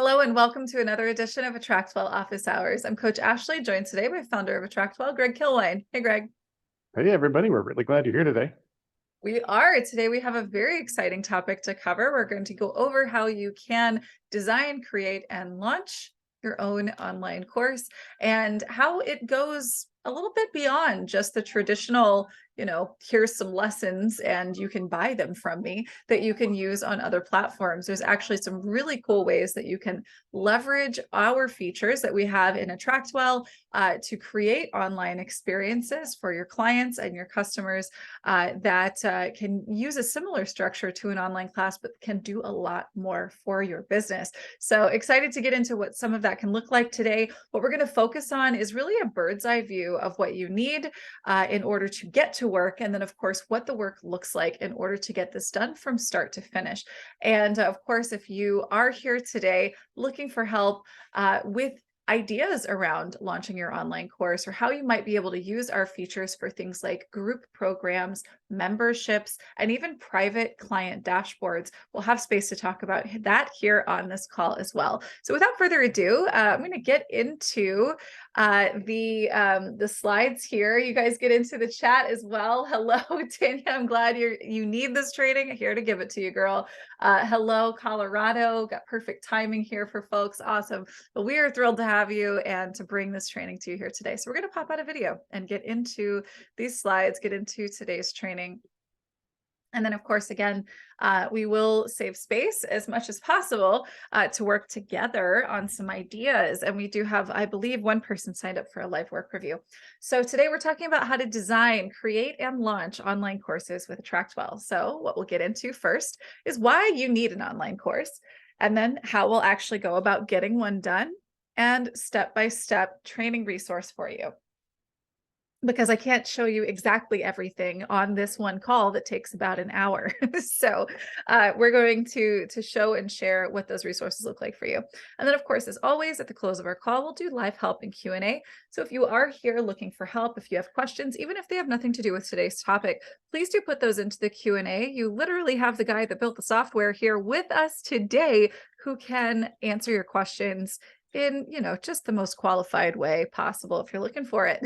Hello and welcome to another edition of AttractWell Office Hours. I'm Coach Ashley, joined today by founder of AttractWell, Greg Kilwine. Hey, Greg. Hey, everybody. We're really glad you're here today. We are. Today we have a very exciting topic to cover. We're going to go over how you can design, create, and launch your own online course and how it goes a little bit beyond just the traditional, here's some lessons and you can buy them from me that you can use on other platforms. There's actually some really cool ways that you can leverage our features that we have in AttractWell to create online experiences for your clients and your customers that can use a similar structure to an online class, but can do a lot more for your business. So excited to get into what some of that can look like today. What we're going to focus on is really a bird's eye view of what you need in order to get to work. And then, of course, what the work looks like in order to get this done from start to finish. And of course, if you are here today looking for help with ideas around launching your online course or how you might be able to use our features for things like group programs, memberships, and even private client dashboards. We'll have space to talk about that here on this call as well. So without further ado, I'm going to get into the slides here. You guys get into the chat as well. Hello, Tanya. I'm glad you need this training. Here to give it to you, girl. Hello, Colorado. Got perfect timing here for folks. Awesome. But we are thrilled to have you and to bring this training to you here today. So we're going to pop out a video and get into these slides, get into today's training. And then, of course, again, we will save space as much as possible to work together on some ideas. And we do have, I believe, one person signed up for a live work review. So today we're talking about how to design, create, and launch online courses with AttractWell. So what we'll get into first is why you need an online course, and then how we'll actually go about getting one done, and step-by-step training resource for you, because I can't show you exactly everything on this one call that takes about an hour. So we're going to show and share what those resources look like for you. And then, of course, as always, at the close of our call, we'll do live help and Q&A. So if you are here looking for help, if you have questions, even if they have nothing to do with today's topic, please do put those into the Q&A. You literally have the guy that built the software here with us today who can answer your questions in, just the most qualified way possible if you're looking for it.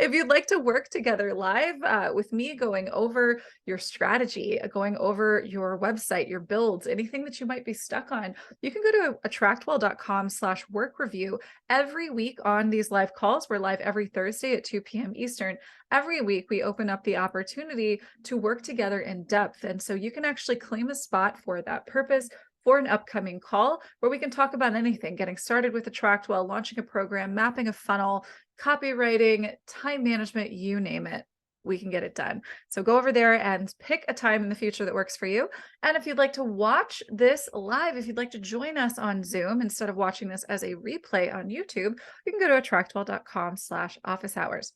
If you'd like to work together live with me, going over your strategy, going over your website, your builds, anything that you might be stuck on, you can go to attractwell.com/work review every week on these live calls. We're live every Thursday at 2 p.m. Eastern. Every week, we open up the opportunity to work together in depth. And so you can actually claim a spot for that purpose for an upcoming call where we can talk about anything, getting started with AttractWell, launching a program, mapping a funnel, copywriting, time management, you name it, we can get it done. So go over there and pick a time in the future that works for you. And if you'd like to watch this live, if you'd like to join us on Zoom instead of watching this as a replay on YouTube, you can go to attractwell.com/office hours.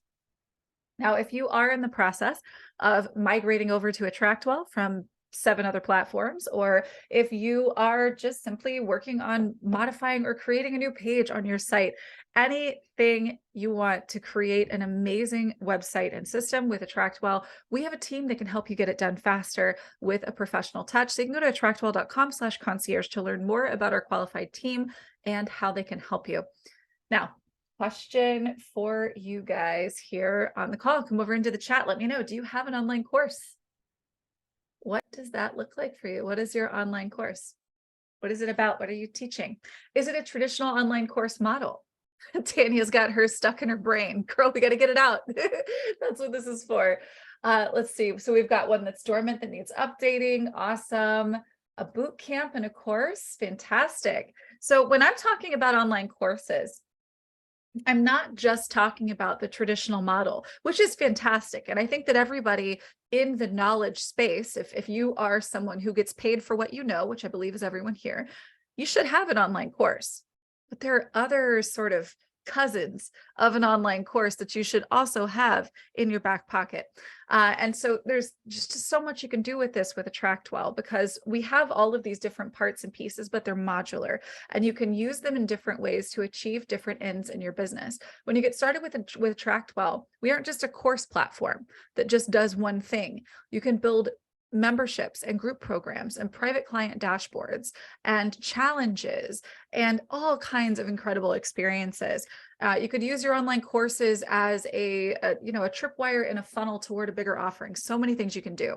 Now, if you are in the process of migrating over to AttractWell from 7 other platforms, or if you are just simply working on modifying or creating a new page on your site, anything you want to create an amazing website and system with AttractWell, we have a team that can help you get it done faster with a professional touch. So you can go to attractwell.com/concierge to learn more about our qualified team and how they can help you. Now, question for you guys here on the call. Come over into the chat. Let me know, do you have an online course? What does that look like for you? What is your online course? What is it about? What are you teaching? Is it a traditional online course model? Tanya's got hers stuck in her brain. Girl, we got to get it out. That's what this is for. Let's see. So we've got one that's dormant that needs updating. Awesome. A boot camp and a course. Fantastic. So when I'm talking about online courses, I'm not just talking about the traditional model, which is fantastic. And I think that everybody in the knowledge space, if you are someone who gets paid for what you know, which I believe is everyone here, you should have an online course. But there are other sort of cousins of an online course that you should also have in your back pocket. And so there's just so much you can do with this with AttractWell, because we have all of these different parts and pieces, but they're modular and you can use them in different ways to achieve different ends in your business. When you get started with AttractWell, we aren't just a course platform that just does one thing. You can build memberships and group programs and private client dashboards and challenges and all kinds of incredible experiences. You could use your online courses as a tripwire in a funnel toward a bigger offering. So many things you can do.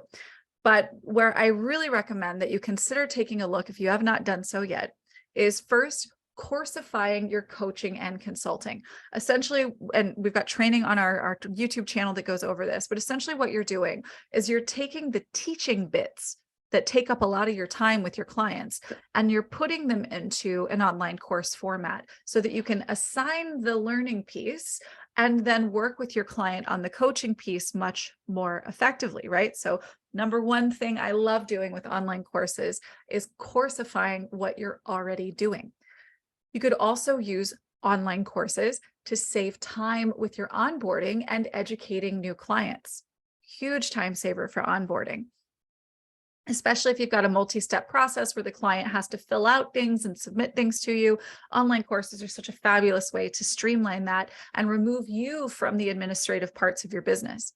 But where I really recommend that you consider taking a look, if you have not done so yet, is first coursifying your coaching and consulting. Essentially, and we've got training on our YouTube channel that goes over this, but essentially what you're doing is you're taking the teaching bits that take up a lot of your time with your clients, and you're putting them into an online course format so that you can assign the learning piece and then work with your client on the coaching piece much more effectively, right? So number one thing I love doing with online courses is coursifying what you're already doing. You could also use online courses to save time with your onboarding and educating new clients. Huge time saver for onboarding, especially if you've got a multi-step process where the client has to fill out things and submit things to you. Online courses are such a fabulous way to streamline that and remove you from the administrative parts of your business.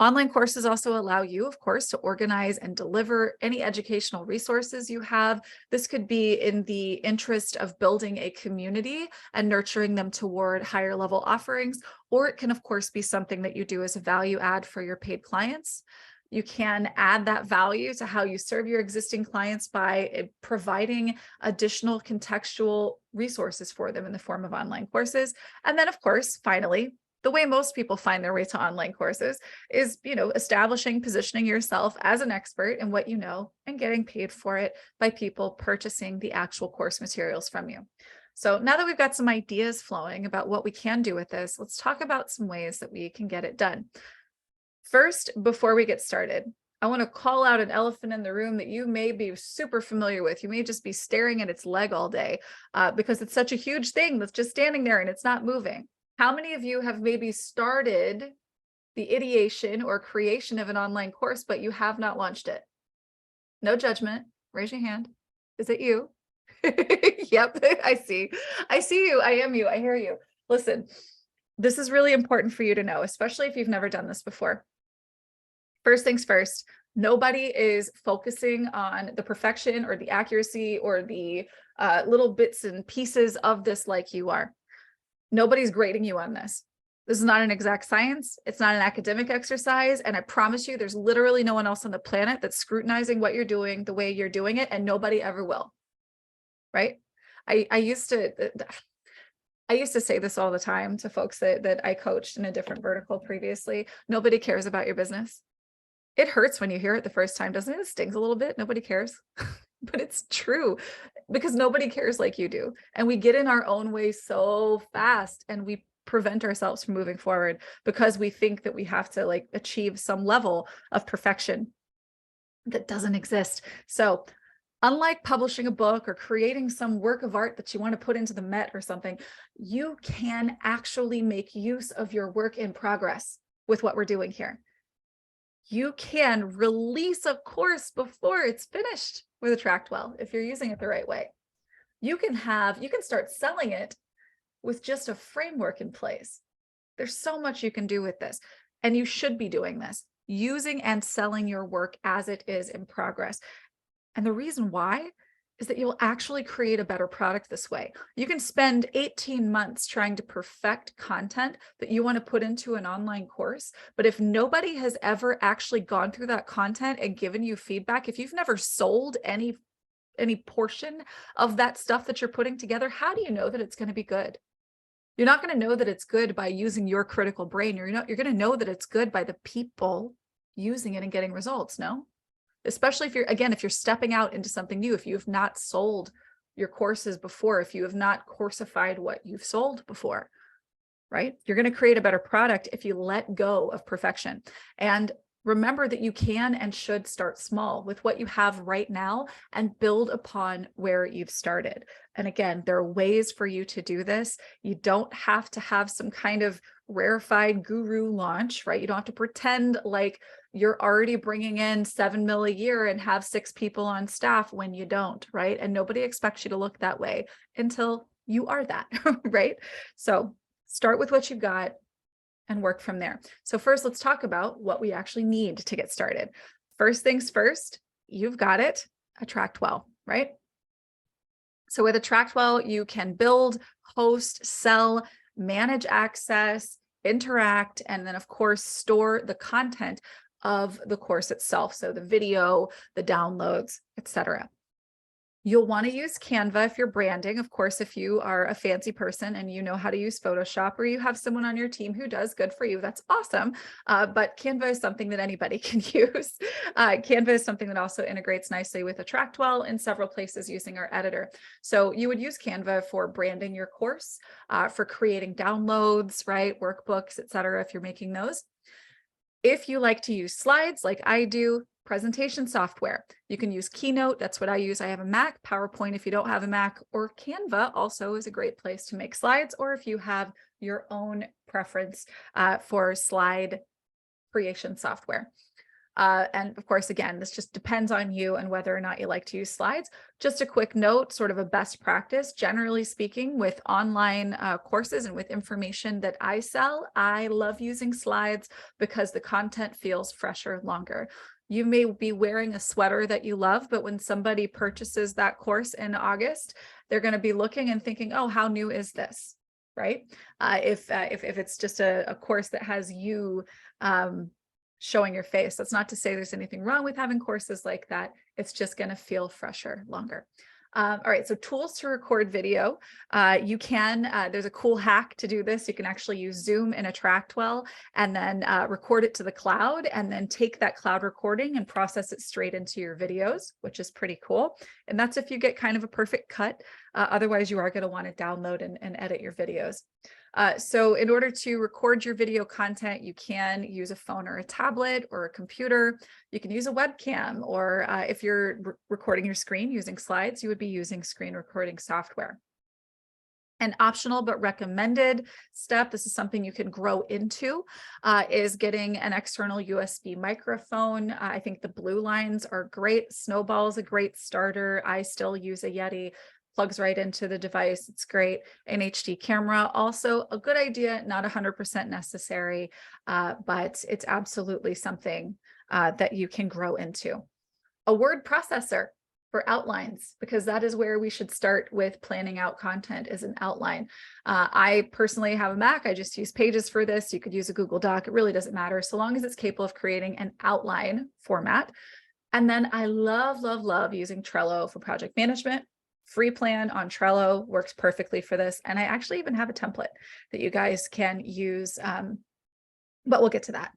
Online courses also allow you, of course, to organize and deliver any educational resources you have. This could be in the interest of building a community and nurturing them toward higher level offerings, or it can, of course, be something that you do as a value add for your paid clients. You can add that value to how you serve your existing clients by providing additional contextual resources for them in the form of online courses. And then, of course, finally, the way most people find their way to online courses is, establishing, positioning yourself as an expert in what you know and getting paid for it by people purchasing the actual course materials from you. So now that we've got some ideas flowing about what we can do with this, let's talk about some ways that we can get it done. First, before we get started, I want to call out an elephant in the room that you may be super familiar with. You may just be staring at its leg all day because it's such a huge thing that's just standing there and it's not moving. How many of you have maybe started the ideation or creation of an online course, but you have not launched it? No judgment. Raise your hand. Is it you? Yep, I see. I see you. I am you. I hear you. Listen, this is really important for you to know, especially if you've never done this before. First things first, nobody is focusing on the perfection or the accuracy or the little bits and pieces of this like you are. Nobody's grading you on this. This is not an exact science. It's not an academic exercise. And I promise you, there's literally no one else on the planet that's scrutinizing what you're doing the way you're doing it, and nobody ever will. Right? I used to say this all the time to folks that I coached in a different vertical previously. Nobody cares about your business. It hurts when you hear it the first time, doesn't it? It stings a little bit. Nobody cares. But it's true because nobody cares like you do. And we get in our own way so fast and we prevent ourselves from moving forward because we think that we have to achieve some level of perfection that doesn't exist. So unlike publishing a book or creating some work of art that you want to put into the Met or something, you can actually make use of your work in progress with what we're doing here. You can release a course before it's finished with AttractWell if you're using it the right way. You can start selling it with just a framework in place. There's so much you can do with this, and you should be doing this, using and selling your work as it is in progress. And the reason why is that you'll actually create a better product this way. You can spend 18 months trying to perfect content that you want to put into an online course, but if nobody has ever actually gone through that content and given you feedback, if you've never sold any portion of that stuff that you're putting together, how do you know that it's going to be good? You're not going to know that it's good by using your critical brain. You're going to know that it's good by the people using it and getting results, no? Especially if you're stepping out into something new, if you have not sold your courses before, if you have not coursified what you've sold before, right? You're going to create a better product if you let go of perfection. And remember that you can and should start small with what you have right now and build upon where you've started. And again, there are ways for you to do this. You don't have to have some kind of rarefied guru launch, right? You don't have to pretend like you're already bringing in 7 mil a year and have 6 people on staff when you don't, right? And nobody expects you to look that way until you are that, right? So start with what you've got and work from there. So first, let's talk about what we actually need to get started. First things first, you've got it, AttractWell, right? So with AttractWell, you can build, host, sell, manage access, interact, and then of course, store the content of the course itself. So the video, the downloads, etc. You'll want to use Canva if you're branding. Of course, if you are a fancy person and you know how to use Photoshop, or you have someone on your team who does, good for you. That's awesome. But Canva is something that anybody can use. Canva is something that also integrates nicely with AttractWell in several places using our editor. So you would use Canva for branding your course, for creating downloads, right? Workbooks, etc. if you're making those. If you like to use slides like I do, presentation software, you can use Keynote. That's what I use. I have a Mac. PowerPoint if you don't have a Mac, or Canva also is a great place to make slides, or if you have your own preference for slide creation software. And of course, again, this just depends on you and whether or not you like to use slides. Just a quick note, sort of a best practice, generally speaking, with online courses and with information that I sell, I love using slides because the content feels fresher, longer. You may be wearing a sweater that you love, but when somebody purchases that course in August, they're going to be looking and thinking, oh, how new is this? Right? If it's just a course that has you showing your face. That's not to say there's anything wrong with having courses like that. It's just going to feel fresher, longer. All right, so tools to record video. You can, there's a cool hack to do this. You can actually use Zoom in AttractWell and then record it to the cloud, and then take that cloud recording and process it straight into your videos, which is pretty cool. And that's if you get kind of a perfect cut. Otherwise, you are going to want to download and edit your videos. So in order to record your video content, you can use a phone or a tablet or a computer. You can use a webcam, or if you're recording your screen using slides, you would be using screen recording software. An optional but recommended step, this is something you can grow into, is getting an external USB microphone. I think the Blue Lines are great. Snowball is a great starter. I still use a Yeti. Plugs right into the device. It's great. An HD camera, also a good idea, not 100% necessary, but it's absolutely something that you can grow into. A word processor for outlines, because that is where we should start with planning out content, is an outline. I personally have a Mac. I just use Pages for this. You could use a Google Doc. It really doesn't matter, so long as it's capable of creating an outline format. And then I love, love, love using Trello for project management. Free plan on Trello works perfectly for this. And I actually even have a template that you guys can use, but we'll get to that.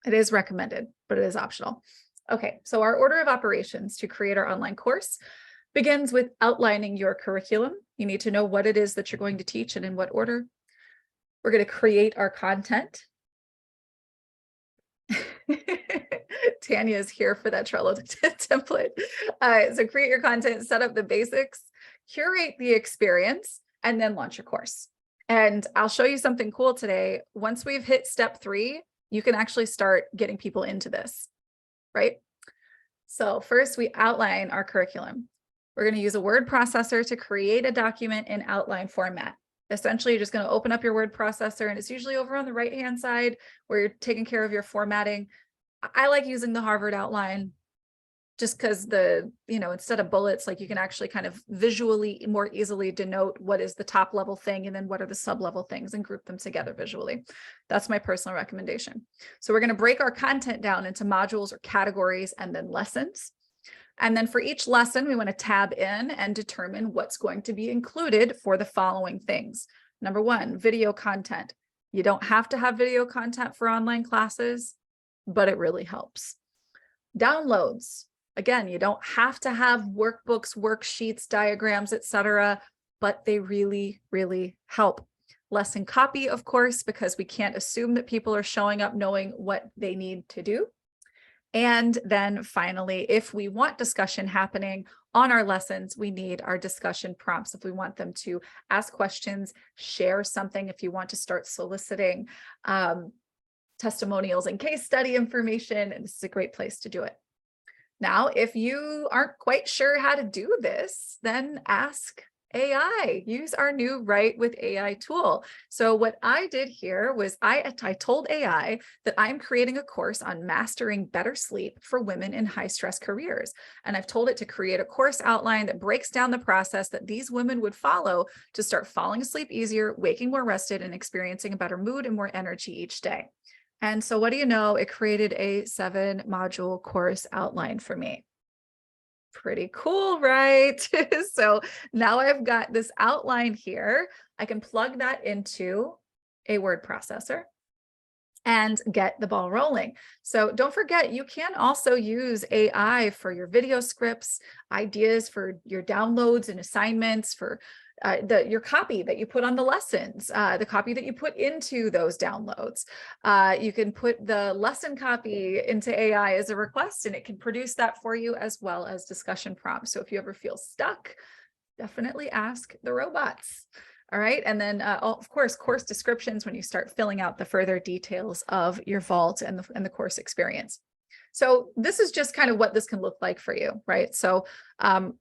It is recommended, but it is optional. Okay, so our order of operations to create our online course begins with outlining your curriculum. You need to know what it is that you're going to teach and in what order. We're going to create our content. Tanya is here for that Trello template. So create your content, set up the basics, curate the experience, and then launch your course. And I'll show you something cool today. Once we've hit step 3, you can actually start getting people into this, right? So first we outline our curriculum. We're going to use a word processor to create a document in outline format. Essentially, you're just going to open up your word processor, and it's usually over on the right-hand side where you're taking care of your formatting. I like using the Harvard outline just because instead of bullets, like you can actually kind of visually more easily denote what is the top level thing and then what are the sub-level things and group them together visually. That's my personal recommendation. So we're going to break our content down into modules or categories and then lessons. And then for each lesson, we want to tab in and determine what's going to be included for the following things. Number 1, video content. You don't have to have video content for online classes, but it really helps. Downloads. Again, you don't have to have workbooks, worksheets, diagrams, etc., but they really, really help. Lesson copy, of course, because we can't assume that people are showing up knowing what they need to do. And then finally, if we want discussion happening on our lessons, we need our discussion prompts. If we want them to ask questions, share something, if you want to start soliciting testimonials and case study information, this is a great place to do it. Now, if you aren't quite sure how to do this, then ask AI, use our new Write with AI tool. So what I did here was I told AI that I'm creating a course on mastering better sleep for women in high stress careers. And I've told it to create a course outline that breaks down the process that these women would follow to start falling asleep easier, waking more rested, and experiencing a better mood and more energy each day. And so what do you know? It created a 7-module course outline for me. Pretty cool, right? So now I've got this outline here. I can plug that into a word processor and get the ball rolling. So don't forget, you can also use AI for your video scripts, ideas for your downloads and assignments, for your copy that you put on the lessons, the copy that you put into those downloads. You can put the lesson copy into AI as a request, and it can produce that for you, as well as discussion prompts. So if you ever feel stuck, definitely ask the robots. All right. And then, of course, course descriptions when you start filling out the further details of your vault and the course experience. So this is just kind of what this can look like for you, right? So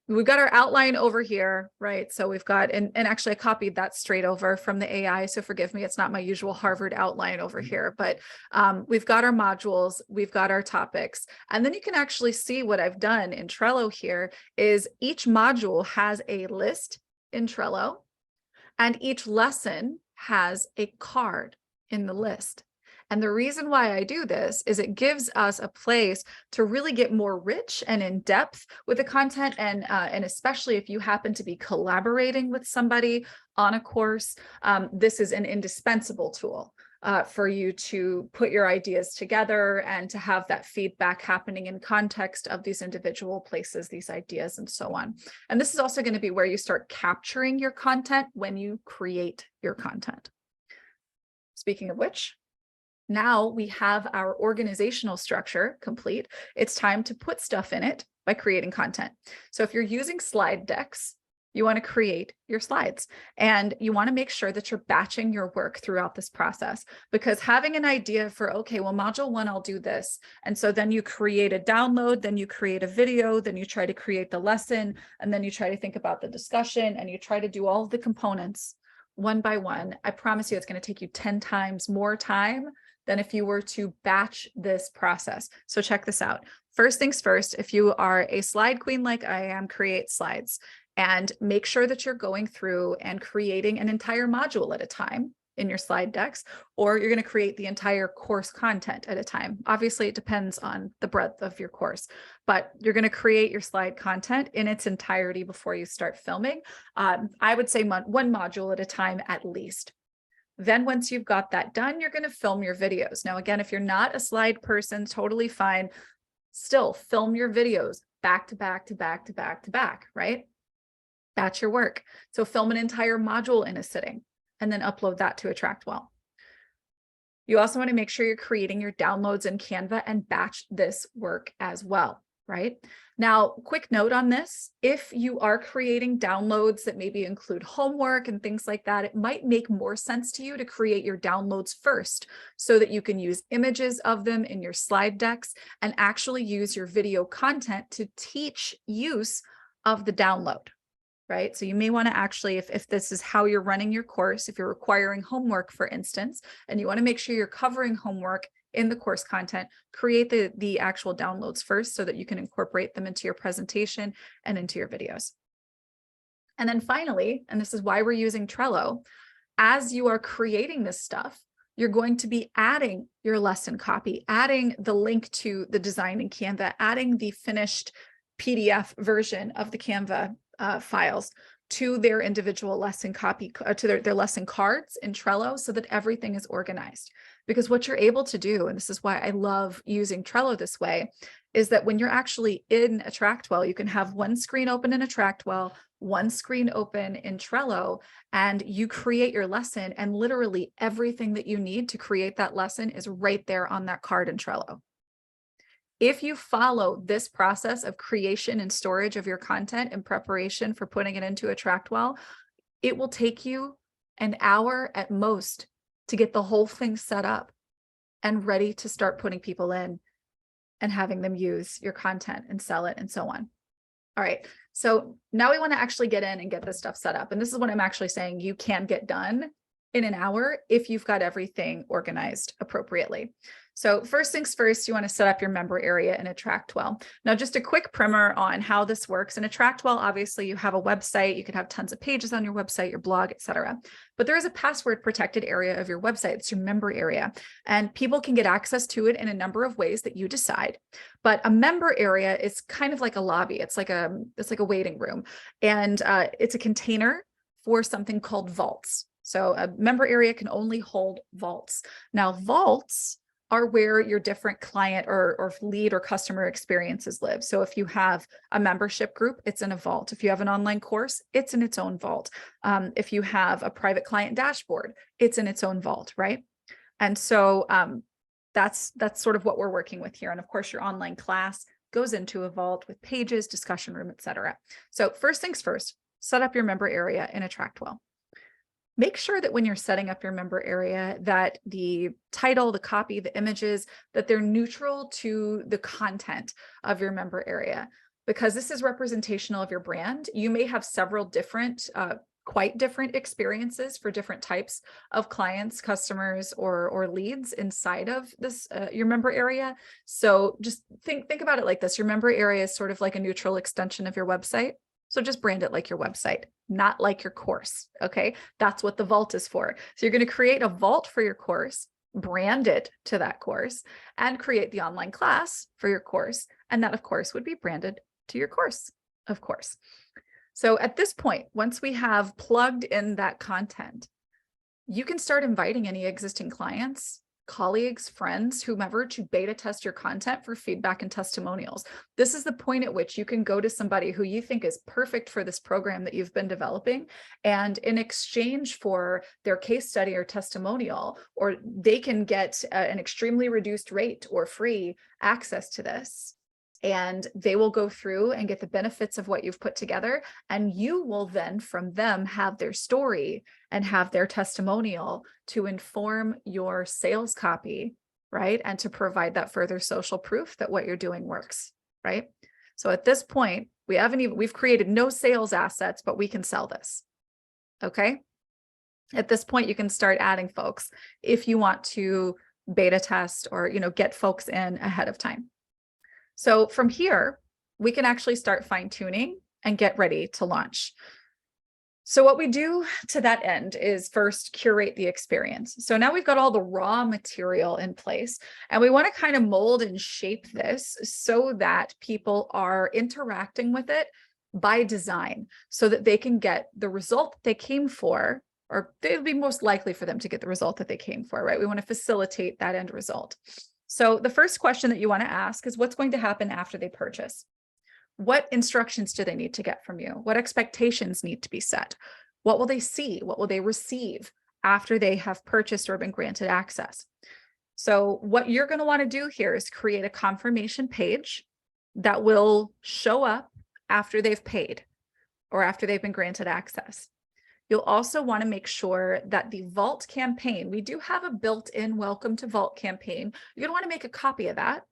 we've got our outline over here, right? So we've got, and actually I copied that straight over from the AI. So forgive me, it's not my usual Harvard outline over here, but we've got our modules, we've got our topics. And then you can actually see what I've done in Trello here is each module has a list in Trello, and each lesson has a card in the list. And the reason why I do this is it gives us a place to really get more rich and in depth with the content. And especially if you happen to be collaborating with somebody on a course, this is an indispensable tool for you to put your ideas together and to have that feedback happening in context of these individual places, these ideas, and so on. And this is also going to be where you start capturing your content when you create your content. Speaking of which, now we have our organizational structure complete. It's time to put stuff in it by creating content. So if you're using slide decks, you want to create your slides, and you want to make sure that you're batching your work throughout this process, because having an idea for, okay, well, module 1, I'll do this. And so then you create a download, then you create a video, then you try to create the lesson, and then you try to think about the discussion, and you try to do all of the components one by one. I promise you it's going to take you 10 times more time than if you were to batch this process. So check this out. First things first, if you are a slide queen like I am, create slides and make sure that you're going through and creating an entire module at a time in your slide decks, or you're going to create the entire course content at a time. Obviously, it depends on the breadth of your course, but you're going to create your slide content in its entirety before you start filming. I would say one module at a time at least. Then once you've got that done, you're going to film your videos. Now, again, if you're not a slide person, totally fine. Still film your videos back to back to back to back to back, right? That's your work. So film an entire module in a sitting and then upload that to AttractWell. You also want to make sure you're creating your downloads in Canva and batch this work as well, right? Now, quick note on this, if you are creating downloads that maybe include homework and things like that, it might make more sense to you to create your downloads first so that you can use images of them in your slide decks and actually use your video content to teach use of the download. Right? So you may want to actually, if this is how you're running your course, if you're requiring homework, for instance, and you want to make sure you're covering homework in the course content, create the actual downloads first so that you can incorporate them into your presentation and into your videos. And then finally, and this is why we're using Trello, as you are creating this stuff, you're going to be adding your lesson copy, adding the link to the design in Canva, adding the finished PDF version of the Canva files to their individual lesson copy, to their lesson cards in Trello, so that everything is organized. Because what you're able to do, and this is why I love using Trello this way, is that when you're actually in AttractWell, you can have one screen open in AttractWell, one screen open in Trello, and you create your lesson, and literally everything that you need to create that lesson is right there on that card in Trello. If you follow this process of creation and storage of your content in preparation for putting it into AttractWell, it will take you an hour at most to get the whole thing set up and ready to start putting people in and having them use your content and sell it and so on. All right. So now we want to actually get in and get this stuff set up. And this is what I'm actually saying you can get done in an hour if you've got everything organized appropriately. So first things first, you want to set up your member area in AttractWell. Now, just a quick primer on how this works. In AttractWell, obviously you have a website, you can have tons of pages on your website, your blog, etc. But there is a password protected area of your website. It's your member area, and people can get access to it in a number of ways that you decide. But a member area is kind of like a lobby. It's like a waiting room, and it's a container for something called vaults. So a member area can only hold vaults. Now, vaults are where your different client or lead or customer experiences live. So if you have a membership group, it's in a vault. If you have an online course, it's in its own vault. If you have a private client dashboard, it's in its own vault, right? And so that's sort of what we're working with here. And of course, your online class goes into a vault with pages, discussion room, etc. So first things first, set up your member area in AttractWell. Make sure that when you're setting up your member area that the title, the copy, the images, that they're neutral to the content of your member area, because this is representational of your brand. You may have several different, quite different experiences for different types of clients, customers, or leads inside of this, your member area. So just think about it like this. Your member area is sort of like a neutral extension of your website. So just brand it like your website, not like your course. Okay. That's what the vault is for. So you're going to create a vault for your course, brand it to that course, and create the online class for your course. And that, of course, would be branded to your course, of course. So at this point, once we have plugged in that content, you can start inviting any existing clients, colleagues, friends, whomever, to beta test your content for feedback and testimonials. This is the point at which you can go to somebody who you think is perfect for this program that you've been developing, and in exchange for their case study or testimonial, or they can get an extremely reduced rate or free access to this, and they will go through and get the benefits of what you've put together. And you will then from them have their story and have their testimonial to inform your sales copy, right? And to provide that further social proof that what you're doing works, right? So at this point, we've created no sales assets, but we can sell this. Okay. At this point, you can start adding folks if you want to beta test or, get folks in ahead of time. So from here, we can actually start fine tuning and get ready to launch. So what we do to that end is first curate the experience. So now we've got all the raw material in place, and we want to kind of mold and shape this so that people are interacting with it by design, so that they can get the result they came for, or it would be most likely for them to get the result that they came for, right? We want to facilitate that end result. So the first question that you want to ask is, what's going to happen after they purchase? What instructions do they need to get from you? What expectations need to be set? What will they see? What will they receive after they have purchased or been granted access? So what you're going to want to do here is create a confirmation page that will show up after they've paid or after they've been granted access. You'll also want to make sure that the Vault campaign, we do have a built-in Welcome to Vault campaign. You're going to want to make a copy of that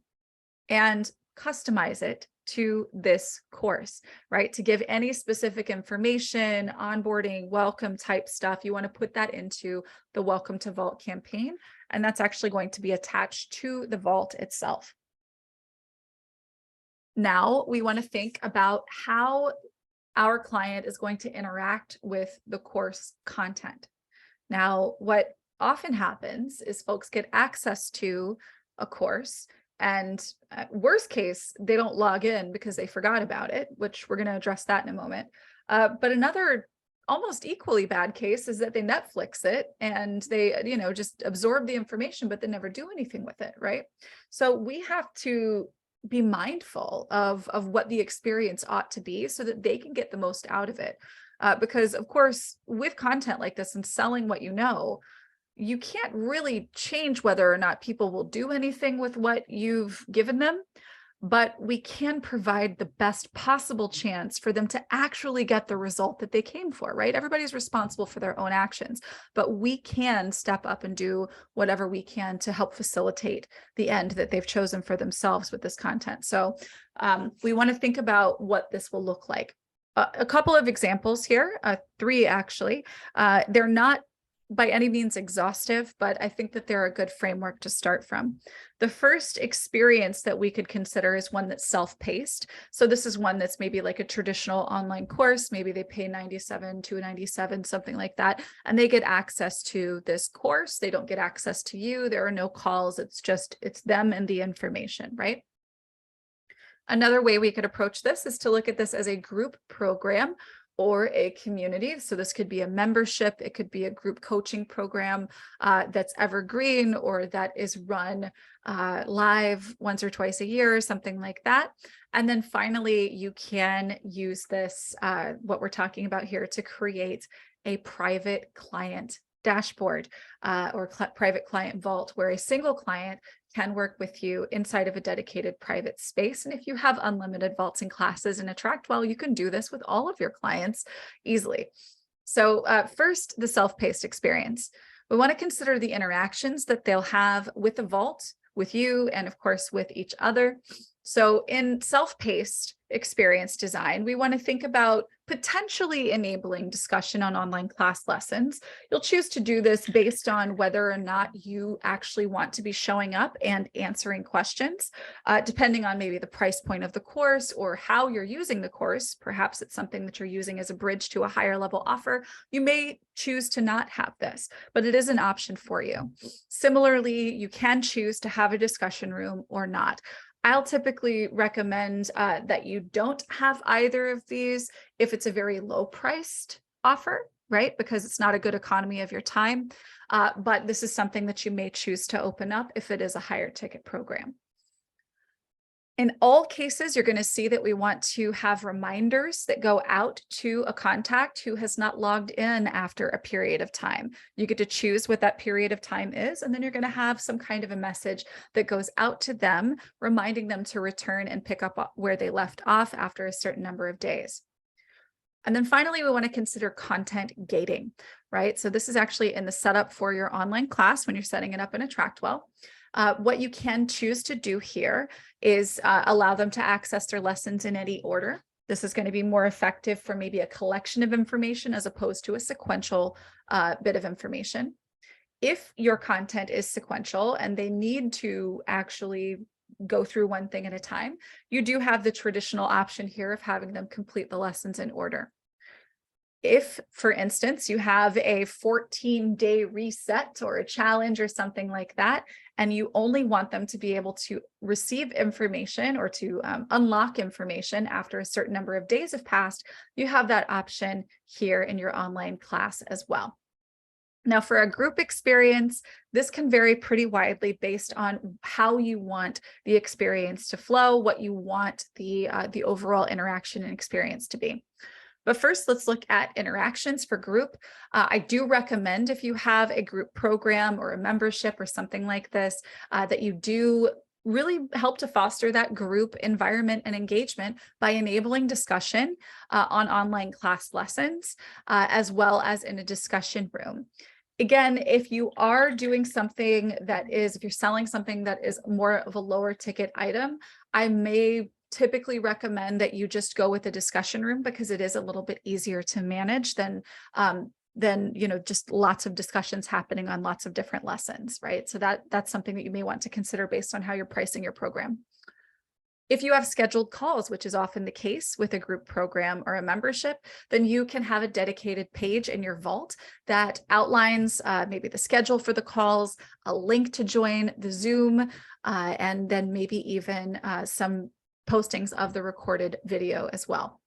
and customize it to this course, right? To give any specific information, onboarding, welcome type stuff, you want to put that into the Welcome to Vault campaign. And that's actually going to be attached to the Vault itself. Now we want to think about how our client is going to interact with the course content. Now, what often happens is folks get access to a course, and worst case, they don't log in because they forgot about it, which we're going to address that in a moment. But another almost equally bad case is that they Netflix it and they, just absorb the information, but they never do anything with it, right? So we have to be mindful of what the experience ought to be so that they can get the most out of it. Because of course, with content like this and selling what you can't really change whether or not people will do anything with what you've given them, but we can provide the best possible chance for them to actually get the result that they came for, right? Everybody's responsible for their own actions, but we can step up and do whatever we can to help facilitate the end that they've chosen for themselves with this content. So we want to think about what this will look like. A couple of examples here, three actually. They're not by any means exhaustive, but I think that they're a good framework to start from. The first experience that we could consider is one that's self-paced. So this is one that's maybe like a traditional online course. Maybe they pay $97, something like that, and they get access to this course. They don't get access to you. There are no calls. It's them and the information, right? Another way we could approach this is to look at this as a group program or a community. So this could be a membership, it could be a group coaching program that's evergreen or that is run live once or twice a year, something like that. And then finally, you can use this, what we're talking about here, to create a private client dashboard or private client vault, where a single client can work with you inside of a dedicated private space. And if you have unlimited vaults and classes in AttractWell, you can do this with all of your clients easily. So first, the self-paced experience. We want to consider the interactions that they'll have with the vault, with you, and of course, with each other. So in self-paced experience design, we want to think about potentially enabling discussion on online class lessons. You'll choose to do this based on whether or not you actually want to be showing up and answering questions, depending on maybe the price point of the course or how you're using the course. Perhaps it's something that you're using as a bridge to a higher level offer. You may choose to not have this, but it is an option for you. Similarly, you can choose to have a discussion room or not. I'll typically recommend that you don't have either of these if it's a very low priced offer, right? Because it's not a good economy of your time. But this is something that you may choose to open up if it is a higher ticket program. In all cases, you're going to see that we want to have reminders that go out to a contact who has not logged in after a period of time. You get to choose what that period of time is, and then you're going to have some kind of a message that goes out to them, reminding them to return and pick up where they left off after a certain number of days. And then finally, we want to consider content gating, right? So this is actually in the setup for your online class when you're setting it up in AttractWell. What you can choose to do here is allow them to access their lessons in any order. This is going to be more effective for maybe a collection of information as opposed to a sequential bit of information. If your content is sequential and they need to actually go through one thing at a time, you do have the traditional option here of having them complete the lessons in order. If, for instance, you have a 14-day reset or a challenge or something like that, and you only want them to be able to receive information or to unlock information after a certain number of days have passed, you have that option here in your online class as well. Now, for a group experience, this can vary pretty widely based on how you want the experience to flow, what you want the overall interaction and experience to be. But first, let's look at interactions for group. I do recommend, if you have a group program or a membership or something like this, that you do really help to foster that group environment and engagement by enabling discussion on online class lessons, as well as in a discussion room. Again, if you are doing something that is, if you're selling something that is more of a lower ticket item, I may typically recommend that you just go with a discussion room, because it is a little bit easier to manage than just lots of discussions happening on lots of different lessons, right? So that's something that you may want to consider based on how you're pricing your program. If you have scheduled calls, which is often the case with a group program or a membership, then you can have a dedicated page in your vault that outlines maybe the schedule for the calls, a link to join the Zoom, and then maybe even some postings of the recorded video as well.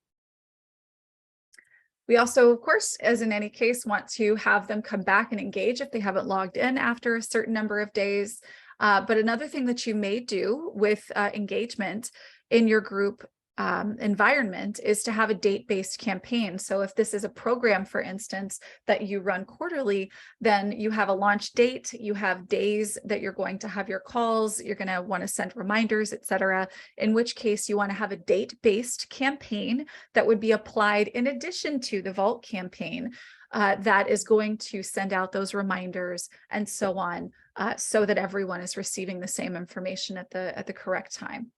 We also, of course, as in any case, want to have them come back and engage if they haven't logged in after a certain number of days. But another thing that you may do with engagement in your group environment is to have a date-based campaign. So if this is a program, for instance, that you run quarterly, then you have a launch date, you have days that you're going to have your calls, you're going to want to send reminders, etc. In which case you want to have a date-based campaign that would be applied in addition to the Vault campaign. That is going to send out those reminders and so on, so that everyone is receiving the same information at the correct time.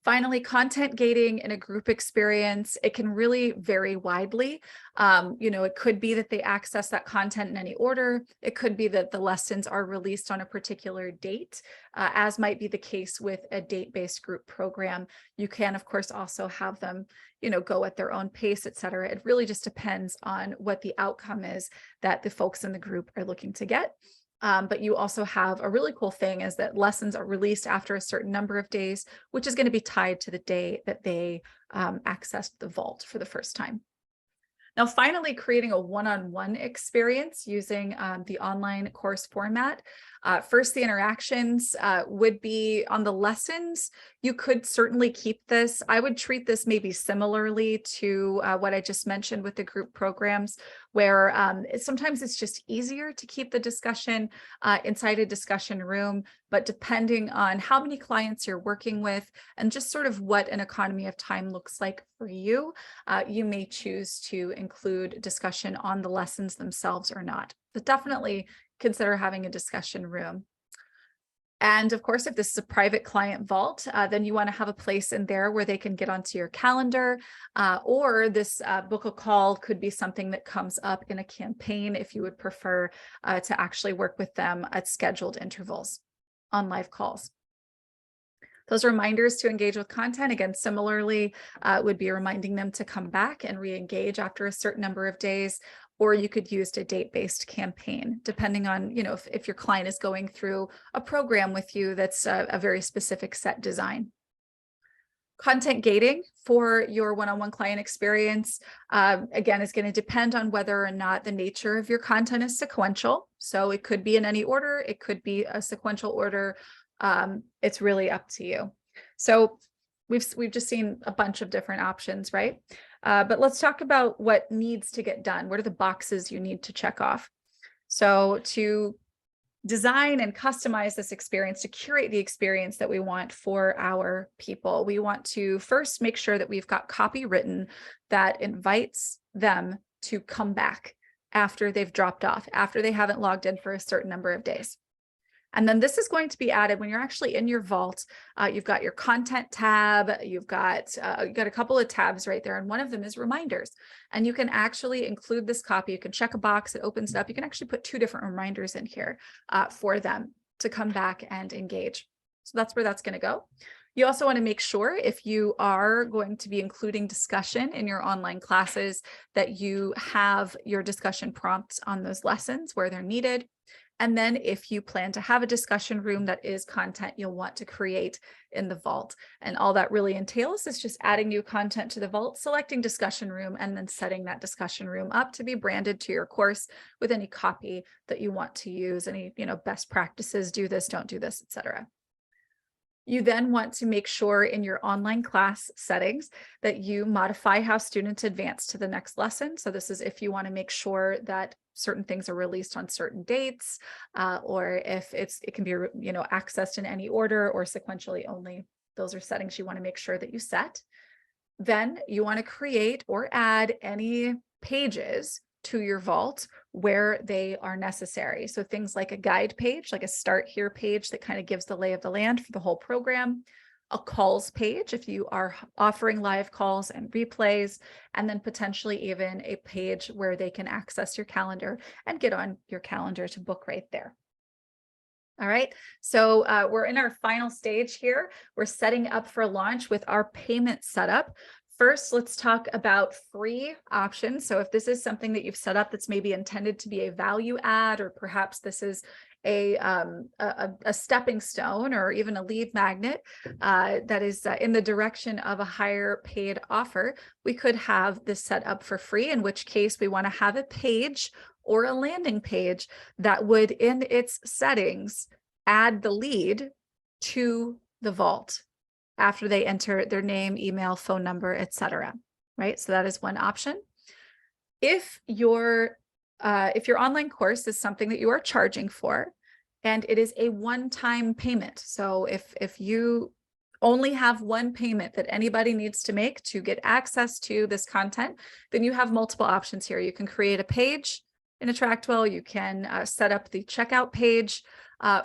Finally, content gating in a group experience, it can really vary widely. It could be that they access that content in any order. It could be that the lessons are released on a particular date, as might be the case with a date-based group program. You can, of course, also have them, go at their own pace, etc. It really just depends on what the outcome is that the folks in the group are looking to get. But you also have a really cool thing is that lessons are released after a certain number of days, which is going to be tied to the day that they accessed the vault for the first time. Now, finally, creating a one-on-one experience using the online course format. First, the interactions would be on the lessons. You could certainly keep this. I would treat this maybe similarly to what I just mentioned with the group programs, where sometimes it's just easier to keep the discussion inside a discussion room, but depending on how many clients you're working with and just sort of what an economy of time looks like for you, you may choose to include discussion on the lessons themselves or not. But definitely consider having a discussion room. And of course, if this is a private client vault, then you want to have a place in there where they can get onto your calendar, or this book a call could be something that comes up in a campaign if you would prefer to actually work with them at scheduled intervals on live calls. Those reminders to engage with content, again, similarly, would be reminding them to come back and re-engage after a certain number of days, or you could use a date-based campaign, depending on, if your client is going through a program with you that's a very specific set design. Content gating for your one-on-one client experience, again, is going to depend on whether or not the nature of your content is sequential. So it could be in any order, it could be a sequential order. It's really up to you. So we've just seen a bunch of different options, right? But let's talk about what needs to get done. What are the boxes you need to check off? So to design and customize this experience, to curate the experience that we want for our people, we want to first make sure that we've got copy written that invites them to come back after they've dropped off, after they haven't logged in for a certain number of days. And then this is going to be added when you're actually in your vault. You've got your content tab, you've got a couple of tabs right there, and one of them is reminders. And you can actually include this copy. You can check a box, it opens it up. You can actually put 2 different reminders in here for them to come back and engage. So that's where that's going to go. You also want to make sure, if you are going to be including discussion in your online classes, that you have your discussion prompts on those lessons where they're needed. And then if you plan to have a discussion room that is content you'll want to create in the vault. And all that really entails is just adding new content to the vault, selecting discussion room, and then setting that discussion room up to be branded to your course with any copy that you want to use, any best practices, do this, don't do this, etc. You then want to make sure in your online class settings that you modify how students advance to the next lesson. So this is if you want to make sure that certain things are released on certain dates, or if it can be accessed in any order or sequentially only. Those are settings you want to make sure that you set. Then you want to create or add any pages to your vault where they are necessary. So things like a guide page, like a start here page that kind of gives the lay of the land for the whole program, a calls page if you are offering live calls and replays, and then potentially even a page where they can access your calendar and get on your calendar to book right there. All right, so we're in our final stage here. We're setting up for launch with our payment setup. First, let's talk about free options. So if this is something that you've set up that's maybe intended to be a value add, or perhaps this is a stepping stone or even a lead magnet that is in the direction of a higher paid offer, we could have this set up for free, in which case we want to have a page or a landing page that would, in its settings, add the lead to the vault. after they enter their name, email, phone number, etc. Right? So that is one option. If your online course is something that you are charging for, and it is a one-time payment, so if you only have one payment that anybody needs to make to get access to this content, then you have multiple options here. You can create a page in AttractWell, you can set up the checkout page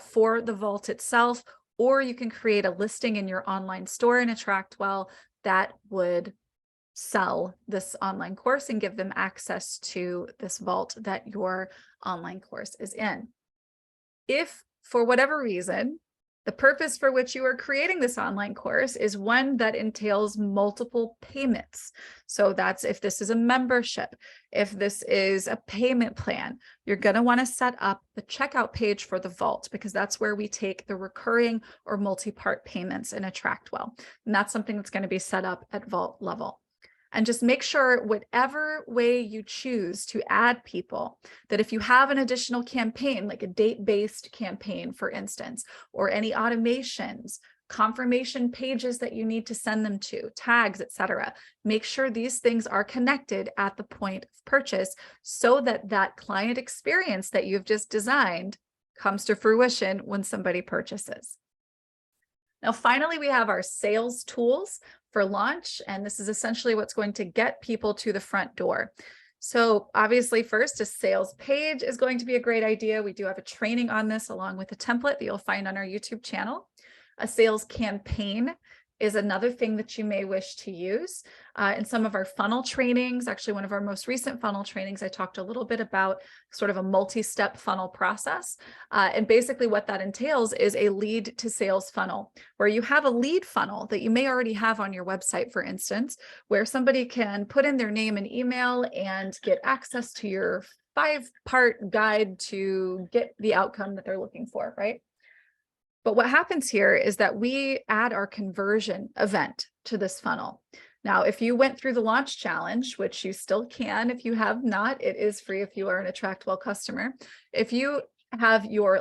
for the vault itself, or you can create a listing in your online store in AttractWell that would sell this online course and give them access to this vault that your online course is in. If for whatever reason, the purpose for which you are creating this online course is one that entails multiple payments. So that's if this is a membership, if this is a payment plan, you're going to want to set up the checkout page for the vault, because that's where we take the recurring or multi-part payments in AttractWell. And that's something that's going to be set up at vault level. And just make sure whatever way you choose to add people, that if you have an additional campaign, like a date-based campaign, for instance, or any automations, confirmation pages that you need to send them to, tags, etc., make sure these things are connected at the point of purchase so that that client experience that you've just designed comes to fruition when somebody purchases. Now, finally, we have our sales tools for launch, and this is essentially what's going to get people to the front door. So obviously, first, a sales page is going to be a great idea. We do have a training on this along with a template that you'll find on our YouTube channel. A sales campaign is another thing that you may wish to use. In some of our funnel trainings, actually one of our most recent funnel trainings, I talked a little bit about sort of a multi-step funnel process. And basically what that entails is a lead to sales funnel, where you have a lead funnel that you may already have on your website, for instance, where somebody can put in their name and email and get access to your 5-part guide to get the outcome that they're looking for, right? But what happens here is that we add our conversion event to this funnel. Now, if you went through the launch challenge, which you still can, if you have not, it is free if you are an AttractWell customer. If you have your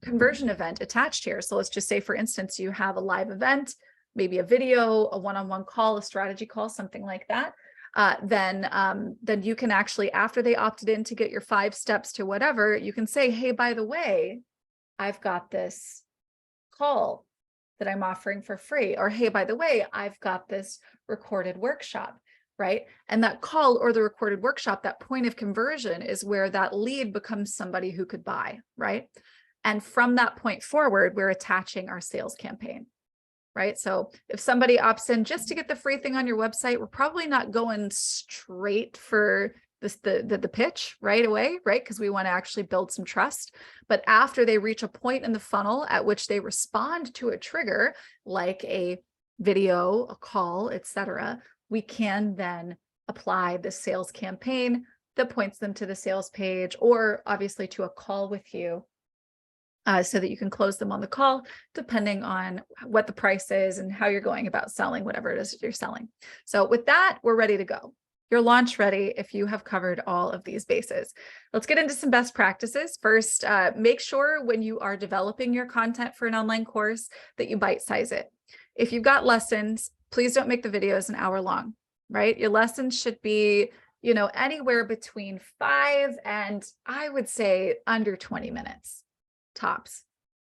conversion event attached here, so let's just say, for instance, you have a live event, maybe a video, a one-on-one call, a strategy call, something like that, then you can actually, after they opted in to get your 5 steps to whatever, you can say, hey, by the way, I've got this call that I'm offering for free, or hey, by the way, I've got this recorded workshop, right? And that call or the recorded workshop, that point of conversion is where that lead becomes somebody who could buy, right? And from that point forward, we're attaching our sales campaign, right? So if somebody opts in just to get the free thing on your website, we're probably not going straight for the pitch right away, right? Because we want to actually build some trust. But after they reach a point in the funnel at which they respond to a trigger, like a video, a call, etc., we can then apply the sales campaign that points them to the sales page, or obviously to a call with you, so that you can close them on the call, depending on what the price is and how you're going about selling whatever it is that you're selling. So with that, we're ready to go. You're launch ready if you have covered all of these bases. Let's get into some best practices. First, make sure when you are developing your content for an online course that you bite size it. If you've got lessons, please don't make the videos an hour long, right? Your lessons should be, anywhere between 5 and I would say under 20 minutes tops.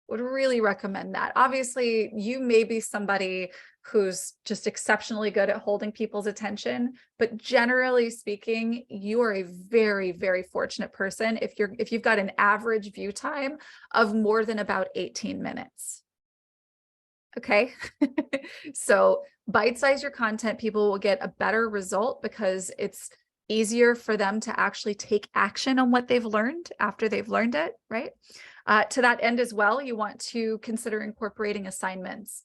Would really recommend that. Obviously, you may be somebody who's just exceptionally good at holding people's attention, but generally speaking, you are a very, very fortunate person if you've got an average view time of more than about 18 minutes. Okay. So bite-size your content. People will get a better result because it's easier for them to actually take action on what they've learned after they've learned it, right? To that end as well, you want to consider incorporating assignments.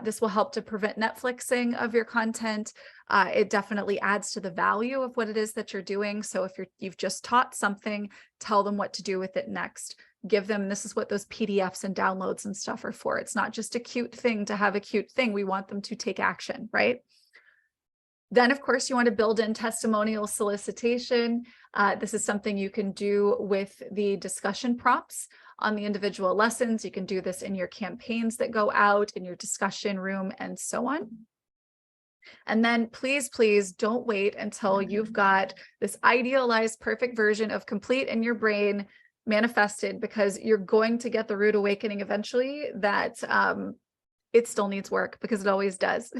This will help to prevent Netflixing of your content. It definitely adds to the value of what it is that you're doing. So if you've just taught something, tell them what to do with it next. Give them, this is what those PDFs and downloads and stuff are for. It's not just a cute thing to have a cute thing. We want them to take action, right? Then, of course, you want to build in testimonial solicitation. This is something you can do with the discussion prompts on the individual lessons. You can do this in your campaigns that go out, in your discussion room, and so on. And then please, please don't wait until you've got this idealized perfect version of complete in your brain manifested, because you're going to get the rude awakening eventually that it still needs work, because it always does,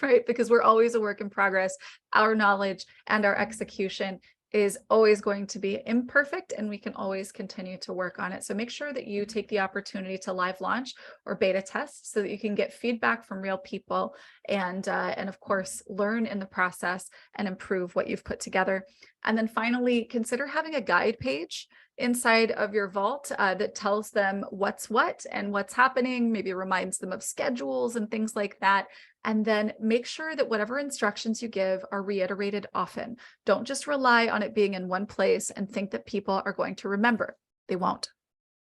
right? Because we're always a work in progress. Our knowledge and our execution is always going to be imperfect, and we can always continue to work on it. So make sure that you take the opportunity to live launch or beta test so that you can get feedback from real people and of course, learn in the process and improve what you've put together. And then finally, consider having a guide page inside of your vault that tells them what's what and what's happening, maybe reminds them of schedules and things like that. And then make sure that whatever instructions you give are reiterated often. Don't just rely on it being in one place and think that people are going to remember. They won't.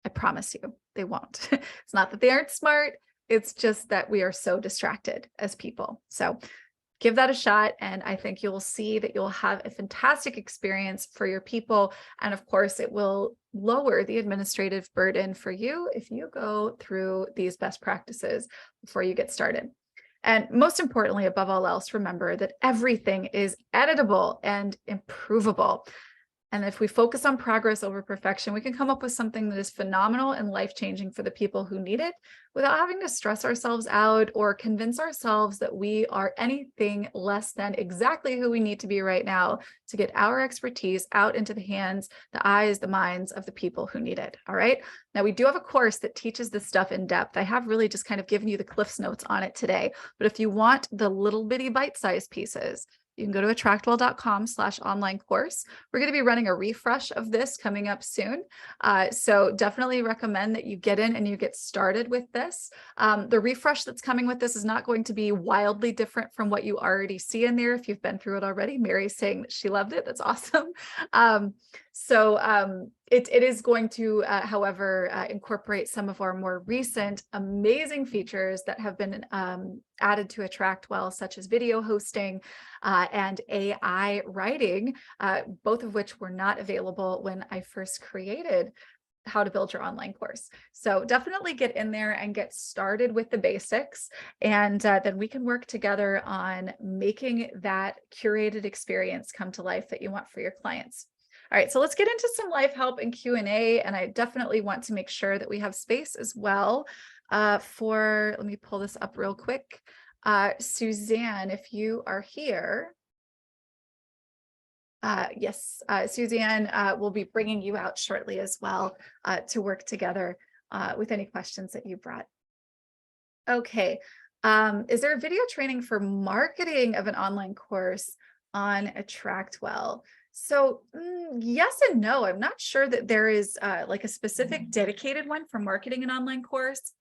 I promise you, they won't. It's not that they aren't smart. It's just that we are so distracted as people. So give that a shot, and I think you'll see that you'll have a fantastic experience for your people. And of course, it will lower the administrative burden for you if you go through these best practices before you get started. And most importantly, above all else, remember that everything is editable and improvable. And if we focus on progress over perfection, we can come up with something that is phenomenal and life-changing for the people who need it without having to stress ourselves out or convince ourselves that we are anything less than exactly who we need to be right now to get our expertise out into the hands, the eyes, the minds of the people who need it. All right. Now, we do have a course that teaches this stuff in depth. I have really just kind of given you the Cliff's Notes on it today. But if you want the little bitty bite-sized pieces, you can go to attractwell.com/online course. We're going to be running a refresh of this coming up soon. So definitely recommend that you get in and you get started with this. The refresh that's coming with this is not going to be wildly different from what you already see in there if you've been through it already. Mary's saying that she loved it. That's awesome. It is going to, however, incorporate some of our more recent amazing features that have been added to AttractWell, such as video hosting and AI writing, both of which were not available when I first created How to Build Your Online Course. So definitely get in there and get started with the basics, and then we can work together on making that curated experience come to life that you want for your clients. All right, so let's get into some life help and Q&A, and I definitely want to make sure that we have space as well let me pull this up real quick. Suzanne, if you are here. Yes, Suzanne will be bringing you out shortly as well to work together with any questions that you brought. Okay, is there a video training for marketing of an online course on AttractWell? So yes and no. I'm not sure that there is like a specific dedicated one for marketing an online course.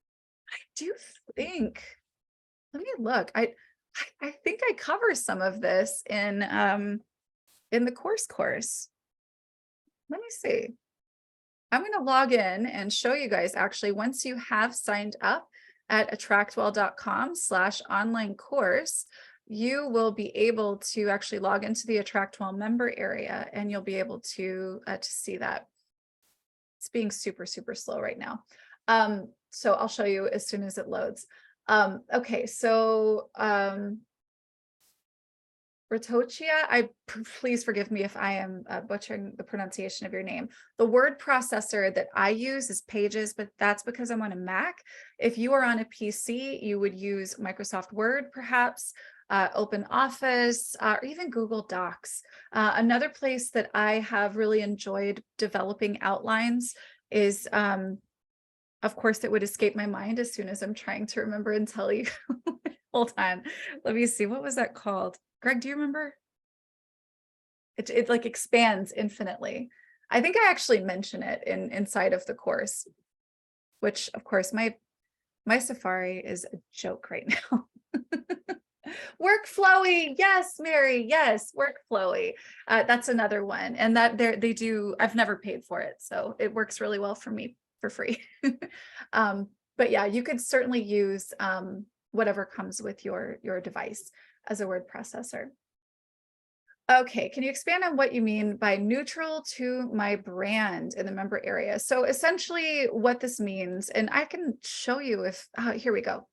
I do think, let me look. I think I cover some of this in the course. Let me see. I'm going to log in and show you guys, actually, once you have signed up at attractwell.com/online course, you will be able to actually log into the AttractWell member area, and you'll be able to see that. It's being super, super slow right now. So I'll show you as soon as it loads. Okay, so Ratochia, please forgive me if I am butchering the pronunciation of your name. The word processor that I use is Pages, but that's because I'm on a Mac. If you are on a PC, you would use Microsoft Word, perhaps, Open Office, or even Google Docs. Another place that I have really enjoyed developing outlines is, of course, it would escape my mind as soon as I'm trying to remember and tell you. Hold on, let me see. What was that called? Greg, do you remember? It like expands infinitely. I think I actually mention it inside of the course, which of course my Safari is a joke right now. Workflowy, yes, Mary, yes, Workflowy. That's another one, and that they do. I've never paid for it, so it works really well for me for free. But yeah, you could certainly use whatever comes with your device as a word processor. Okay, can you expand on what you mean by neutral to my brand in the member area? So essentially what this means, and I can show you if, here we go.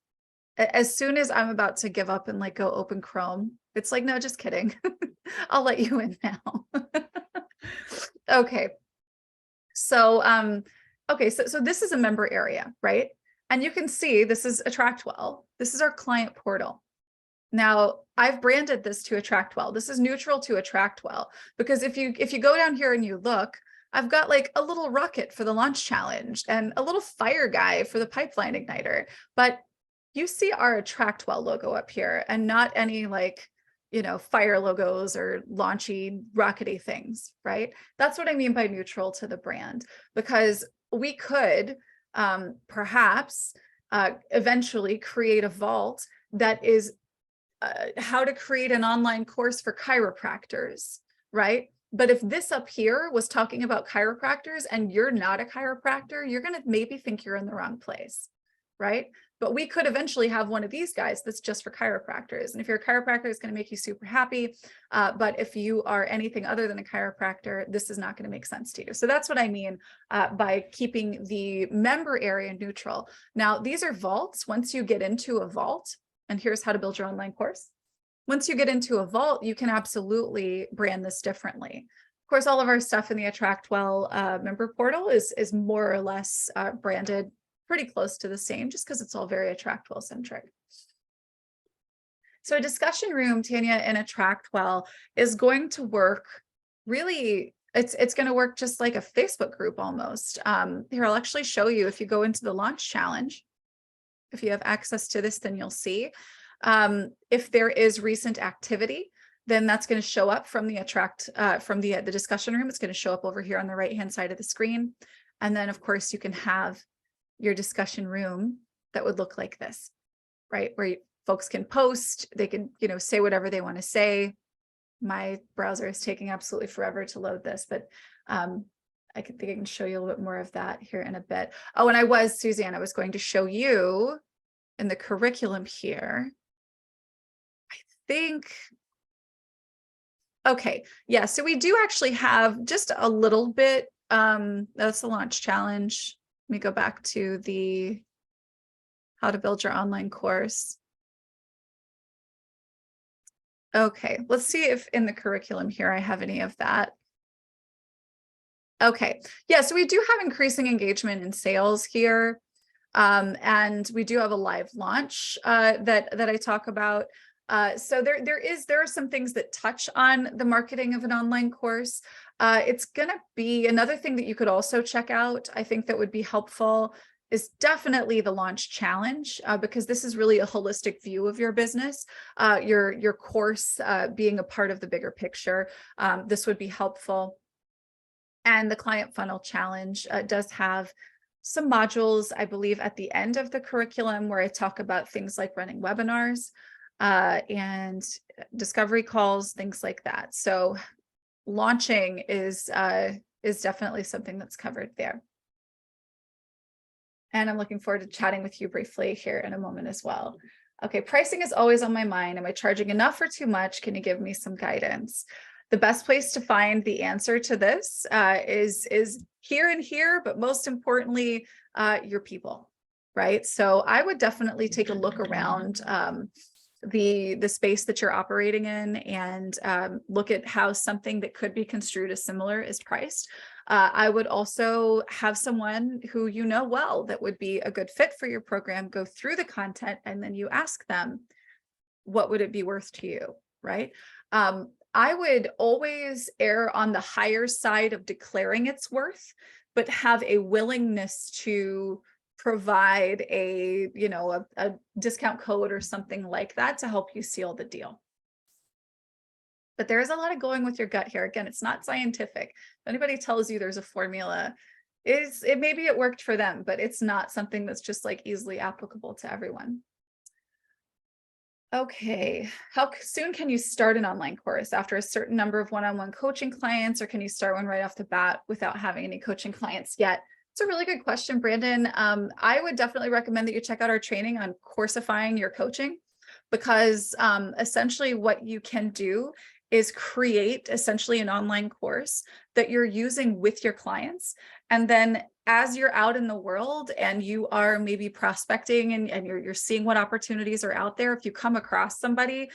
As soon as I'm about to give up and like go open Chrome, it's like, no, just kidding. I'll let you in now. Okay. So, so this is a member area, right? And you can see this is AttractWell. This is our client portal. Now, I've branded this to AttractWell. This is neutral to AttractWell because if you go down here and you look, I've got like a little rocket for the launch challenge and a little fire guy for the pipeline igniter. But you see our AttractWell logo up here and not any like, fire logos or launchy rockety things, right? That's what I mean by neutral to the brand, because we could perhaps eventually create a vault that is how to create an online course for chiropractors, right? But if this up here was talking about chiropractors and you're not a chiropractor, you're going to maybe think you're in the wrong place, right? But we could eventually have one of these guys that's just for chiropractors. And if you're a chiropractor, it's going to make you super happy. But if you are anything other than a chiropractor, this is not going to make sense to you. So that's what I mean by keeping the member area neutral. Now, these are vaults. Once you get into a vault, and here's how to build your online course. Once you get into a vault, you can absolutely brand this differently. Of course, all of our stuff in the AttractWell member portal is more or less branded pretty close to the same, just because it's all very AttractWell centric. So a discussion room, Tanya, in AttractWell is going to work really, it's going to work just like a Facebook group almost. Here, I'll actually show you. If you go into the launch challenge, if you have access to this, then you'll see. If there is recent activity, then that's going to show up from the the discussion room. It's going to show up over here on the right-hand side of the screen. And then, of course, you can have your discussion room that would look like this, right? Where folks can post, they can, say whatever they want to say. My browser is taking absolutely forever to load this, but I think I can show you a little bit more of that here in a bit. Oh, and Suzanne, I was going to show you in the curriculum here. I think, okay, yeah, so we do actually have just a little bit, that's the launch challenge. Let me go back to the how to build your online course. Okay, let's see if in the curriculum here I have any of that. Okay, yeah, so we do have increasing engagement in sales here. And we do have a live launch that I talk about. So there are some things that touch on the marketing of an online course. It's going to be another thing that you could also check out. I think that would be helpful is definitely the launch challenge, because this is really a holistic view of your business, your course being a part of the bigger picture. This would be helpful. And the client funnel challenge does have some modules, I believe, at the end of the curriculum where I talk about things like running webinars and discovery calls, things like that. So launching is definitely something that's covered there. And I'm looking forward to chatting with you briefly here in a moment as well. Okay, pricing is always on my mind. Am I charging enough or too much? Can you give me some guidance? The best place to find the answer to this is here and here, but most importantly, your people, right? So I would definitely take a look around the space that you're operating in and look at how something that could be construed as similar is priced. I would also have someone who you know well that would be a good fit for your program, go through the content, and then you ask them, what would it be worth to you, right? I would always err on the higher side of declaring its worth, but have a willingness to provide a discount code or something like that to help you seal the deal. But there is a lot of going with your gut here. Again, it's not scientific. If anybody tells you there's a formula, maybe it worked for them, but it's not something that's just like easily applicable to everyone. Okay, how soon can you start an online course? After a certain number of one-on-one coaching clients, or can you start one right off the bat without having any coaching clients yet? It's a really good question, Brandon. I would definitely recommend that you check out our training on coursifying your coaching, because essentially what you can do is create essentially an online course that you're using with your clients. And then as you're out in the world and you are maybe prospecting and you're seeing what opportunities are out there, if you come across somebody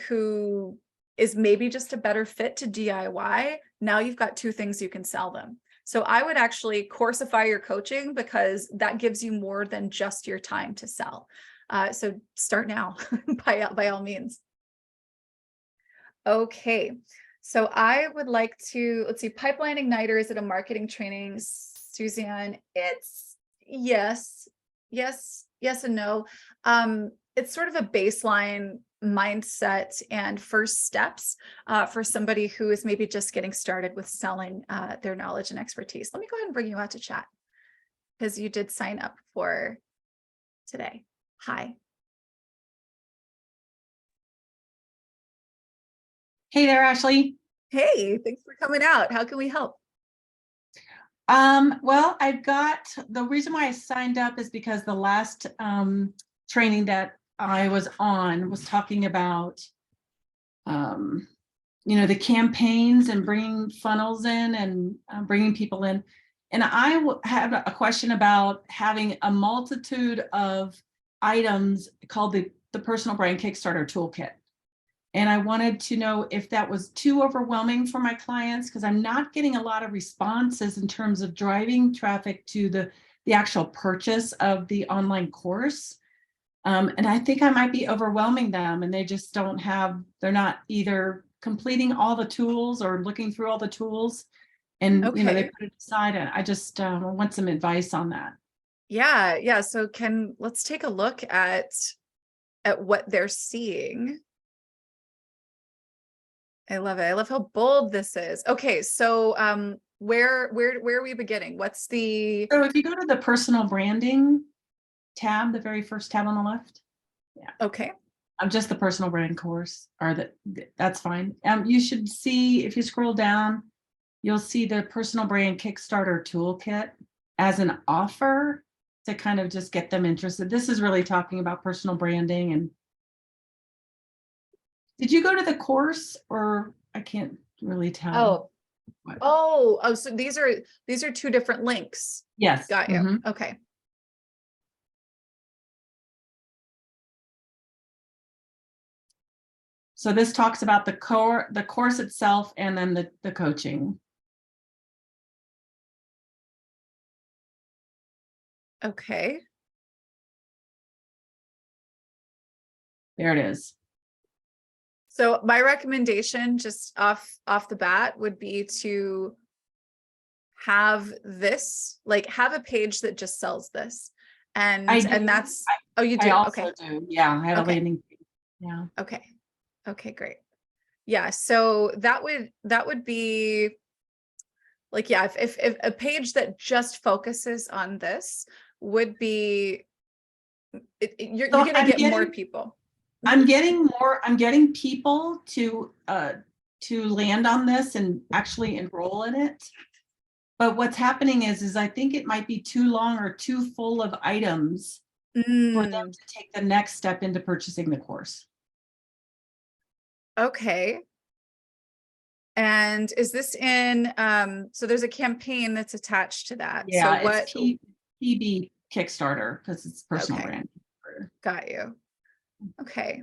who is maybe just a better fit to DIY, now you've got two things you can sell them. So I would actually coursify your coaching, because that gives you more than just your time to sell. So start now by all means. Okay, so I would like to, let's see, pipeline igniter, is it a marketing training? Suzanne, it's yes, yes and no. It's sort of a baseline mindset and first steps for somebody who is maybe just getting started with selling their knowledge and expertise. Let me go ahead and bring you out to chat, because you did sign up for today. Hi. Hey there, Ashley. Hey, thanks for coming out. How can we help? Well, I've got, the reason why I signed up is because the last training that I was on was talking about, the campaigns and bringing funnels in and bringing people in. And I have a question about having a multitude of items called the Personal Brand Kickstarter Toolkit. And I wanted to know if that was too overwhelming for my clients, because I'm not getting a lot of responses in terms of driving traffic to the actual purchase of the online course. And I think I might be overwhelming them, and they just don't have, they're not either completing all the tools or looking through all the tools. And, they Okay. put it aside, and I just want some advice on that. Yeah. So let's take a look at what they're seeing. I love it. I love how bold this is. Okay, so where are we beginning? What's the So if you go to the personal branding tab, the very first tab on the left. Yeah. okay. I'm just the personal brand course, or that's fine. You should see, if you scroll down, you'll see the Personal Brand Kickstarter Toolkit as an offer to kind of just get them interested. This is really talking about personal branding. And did you go to the course, or I can't really tell? So these are two different links. Yes. Got you. Okay. So this talks about the course itself, and then the coaching. Okay. There it is. So my recommendation just off the bat would be to have this, like have a page that just sells this. And that's, oh, you do. I also Okay. do. Yeah, I have a landing page. Yeah. Okay, great. Yeah, so that would be like, yeah, if a page that just focuses on this would be, you're So gonna get more people. I'm getting people to land on this and actually enroll in it. But what's happening is I think it might be too long or too full of items for them to take the next step into purchasing the course. Okay. And is this in, so there's a campaign that's attached to that. Yeah, So what? it's PB Kickstarter, because it's personal Okay. brand. Got you. Okay.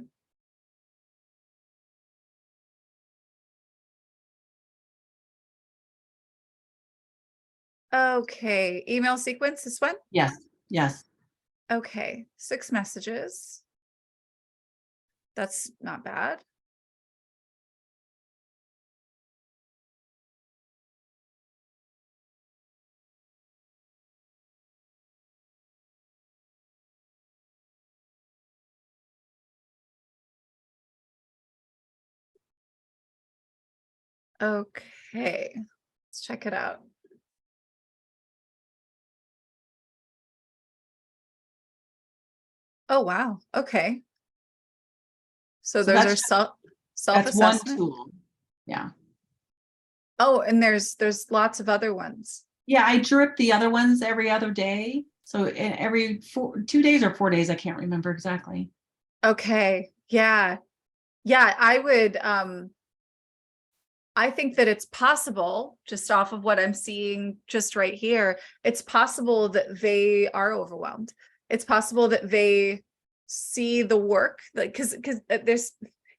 Okay, email sequence, this one? Yes. Okay, 6 messages. That's not bad. Okay, let's check it out. Oh, wow. Okay. So those are that's one self-assessment. tool. Yeah. Oh, and there's lots of other ones. Yeah, I drip the other ones every other day. So in every 2 days or 4 days, I can't remember exactly. Okay. Yeah. Yeah, I would I think that it's possible, just off of what I'm seeing just right here, it's possible that they are overwhelmed. It's possible that they see the work, like, because there's,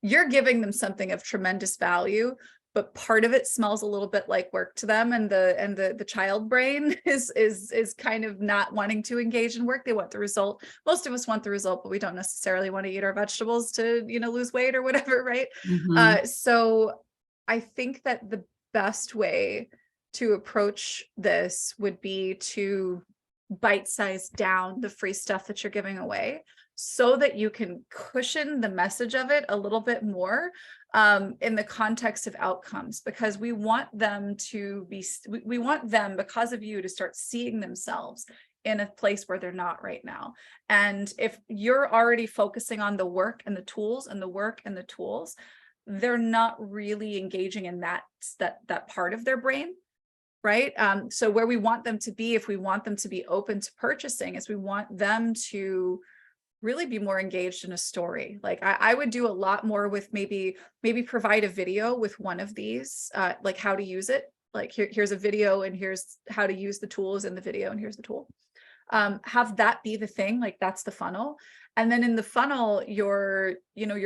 you're giving them something of tremendous value, but part of it smells a little bit like work to them, and the child brain is kind of not wanting to engage in work. They want the result. Most of us want the result, but we don't necessarily want to eat our vegetables to, lose weight or whatever, right? Mhm. So I think that the best way to approach this would be to bite-size down the free stuff that you're giving away so that you can cushion the message of it a little bit more in the context of outcomes, because we want them to be, we want them, because of you, to start seeing themselves in a place where they're not right now. And if you're already focusing on the work and the tools and the work and the tools, they're not really engaging in that part of their brain, right? So where we want them to be, if we want them to be open to purchasing, is we want them to really be more engaged in a story. Like I would do a lot more with maybe provide a video with one of these, like how to use it. Like here's a video and here's how to use the tools in the video and here's the tool. Have that be the thing, like that's the funnel. And then in the funnel, you're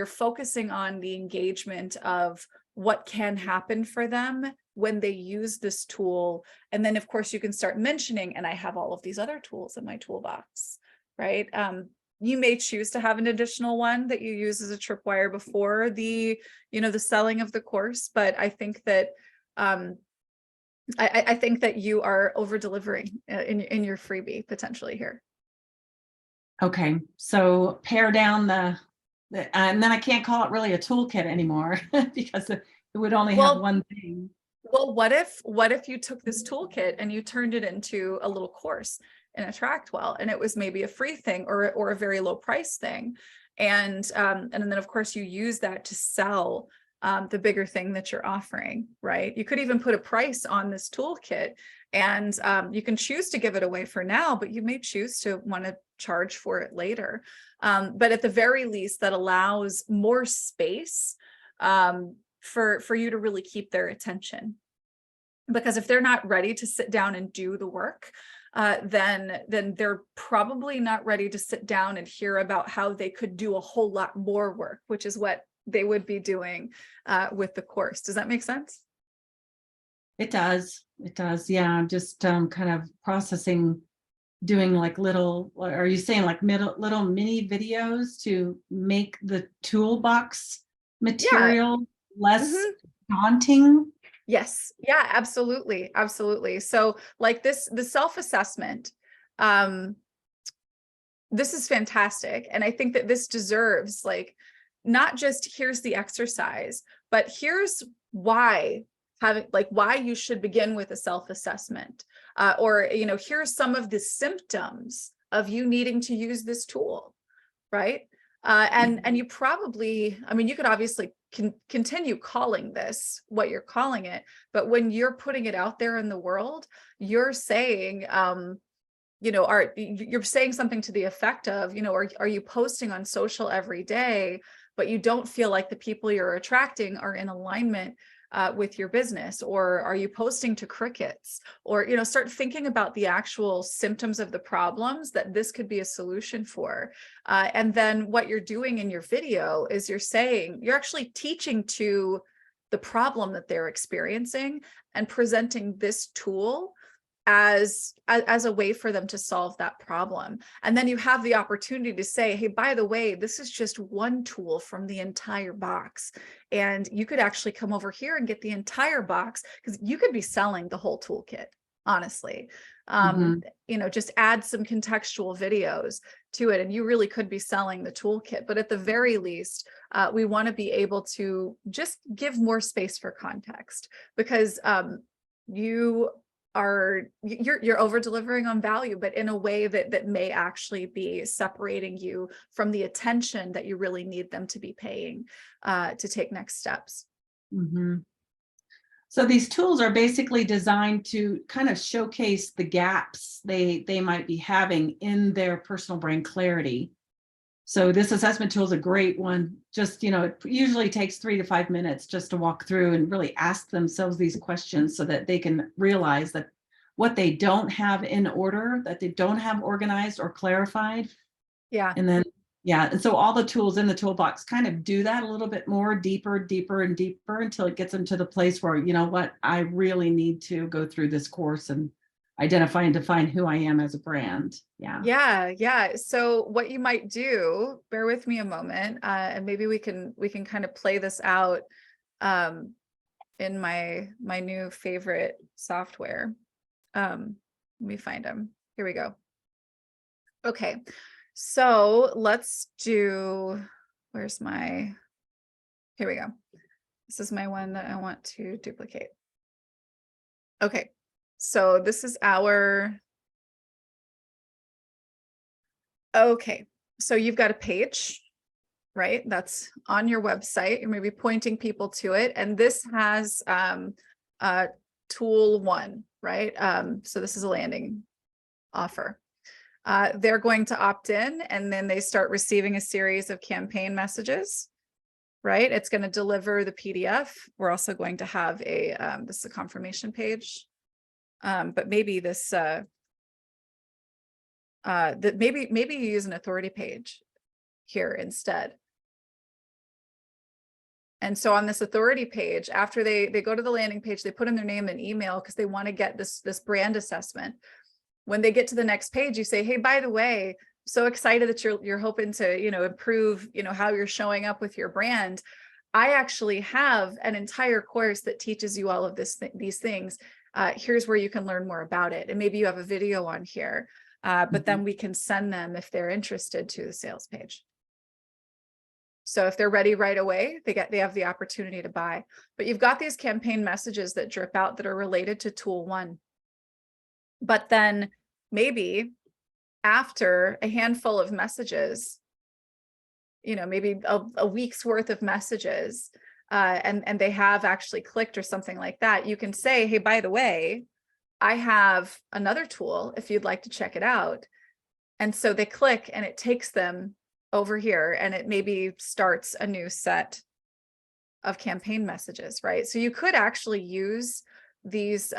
focusing on the engagement of what can happen for them when they use this tool. And then of course you can start mentioning, and I have all of these other tools in my toolbox, right? You may choose to have an additional one that you use as a tripwire before the, the selling of the course. But I think that, I think that you are over delivering in your freebie potentially here. Okay, so pare down and then I can't call it really a toolkit anymore because it would only have Well, one thing. Well, what if you took this toolkit and you turned it into a little course in AttractWell, and it was maybe a free thing or a very low price thing, and then of course you use that to sell the bigger thing that you're offering, right? You could even put a price on this toolkit, and you can choose to give it away for now, but you may choose to want to charge for it later. But at the very least, that allows more space for you to really keep their attention. Because if they're not ready to sit down and do the work, then they're probably not ready to sit down and hear about how they could do a whole lot more work, which is what they would be doing with the course. Does that make sense? It does. It does. Yeah, I'm just kind of processing, doing like little, are you saying like little mini videos to make the toolbox material less daunting? Yes. Yeah, absolutely. Absolutely. So like the self-assessment, this is fantastic. And I think that this deserves, like, not just here's the exercise, but here's why why you should begin with a self-assessment, or, here's some of the symptoms of you needing to use this tool, right? And you probably, I meyou could obviously continue calling this what you're calling it, but when you're putting it out there in the world, you're saying, you're saying something to the effect of, are you posting on social every day, but you don't feel like the people you're attracting are in alignment with your business? Or are you posting to crickets? Or, start thinking about the actual symptoms of the problems that this could be a solution for. And then what you're doing in your video is you're actually teaching to the problem that they're experiencing and presenting this tool as a way for them to solve that problem. And then you have the opportunity to say, hey, by the way, this is just one tool from the entire box. And you could actually come over here and get the entire box, because you could be selling the whole toolkit, honestly. Just add some contextual videos to it and you really could be selling the toolkit. But at the very least, we want to be able to just give more space for context, because you're over delivering on value, but in a way that may actually be separating you from the attention that you really need them to be paying to take next steps. So these tools are basically designed to kind of showcase the gaps they might be having in their personal brand clarity. So this assessment tool is a great one. Just, it usually takes 3 to 5 minutes just to walk through and really ask themselves these questions so that they can realize that what they don't have in order, that they don't have organized or clarified. Yeah. And then, yeah. And so all the tools in the toolbox kind of do that a little bit more deeper and deeper until it gets them to the place where, you know what, I really need to go through this course and identify and define who I am as a brand. Yeah. Yeah. So what you might do, bear with me a moment, and maybe we can kind of play this out in my new favorite software. Let me find them. Here we go. Okay. So let's do, here we go. This is my one that I want to duplicate. Okay. So this is okay. So you've got a page, right? That's on your website. You're maybe pointing people to it. And this has tool 1, right? So this is a landing offer. They're going to opt in, and then they start receiving a series of campaign messages, right? It's going to deliver the PDF. We're also going to have this is a confirmation page. But maybe this, maybe you use an authority page here instead. And so on this authority page, after they go to the landing page, they put in their name and email because they want to get this brand assessment. When they get to the next page, you say, hey, by the way, so excited that you're hoping to, improve, how you're showing up with your brand. I actually have an entire course that teaches you all of these things. Here's where you can learn more about it. And maybe you have a video on here, but then we can send them, if they're interested, to the sales page. So if they're ready right away, they have the opportunity to buy. But you've got these campaign messages that drip out that are related to tool 1. But then maybe after a handful of messages, maybe a week's worth of messages, and they have actually clicked or something like that, you can say, hey, by the way, I have another tool if you'd like to check it out. And so they click and it takes them over here, and it maybe starts a new set of campaign messages, right? So you could actually use these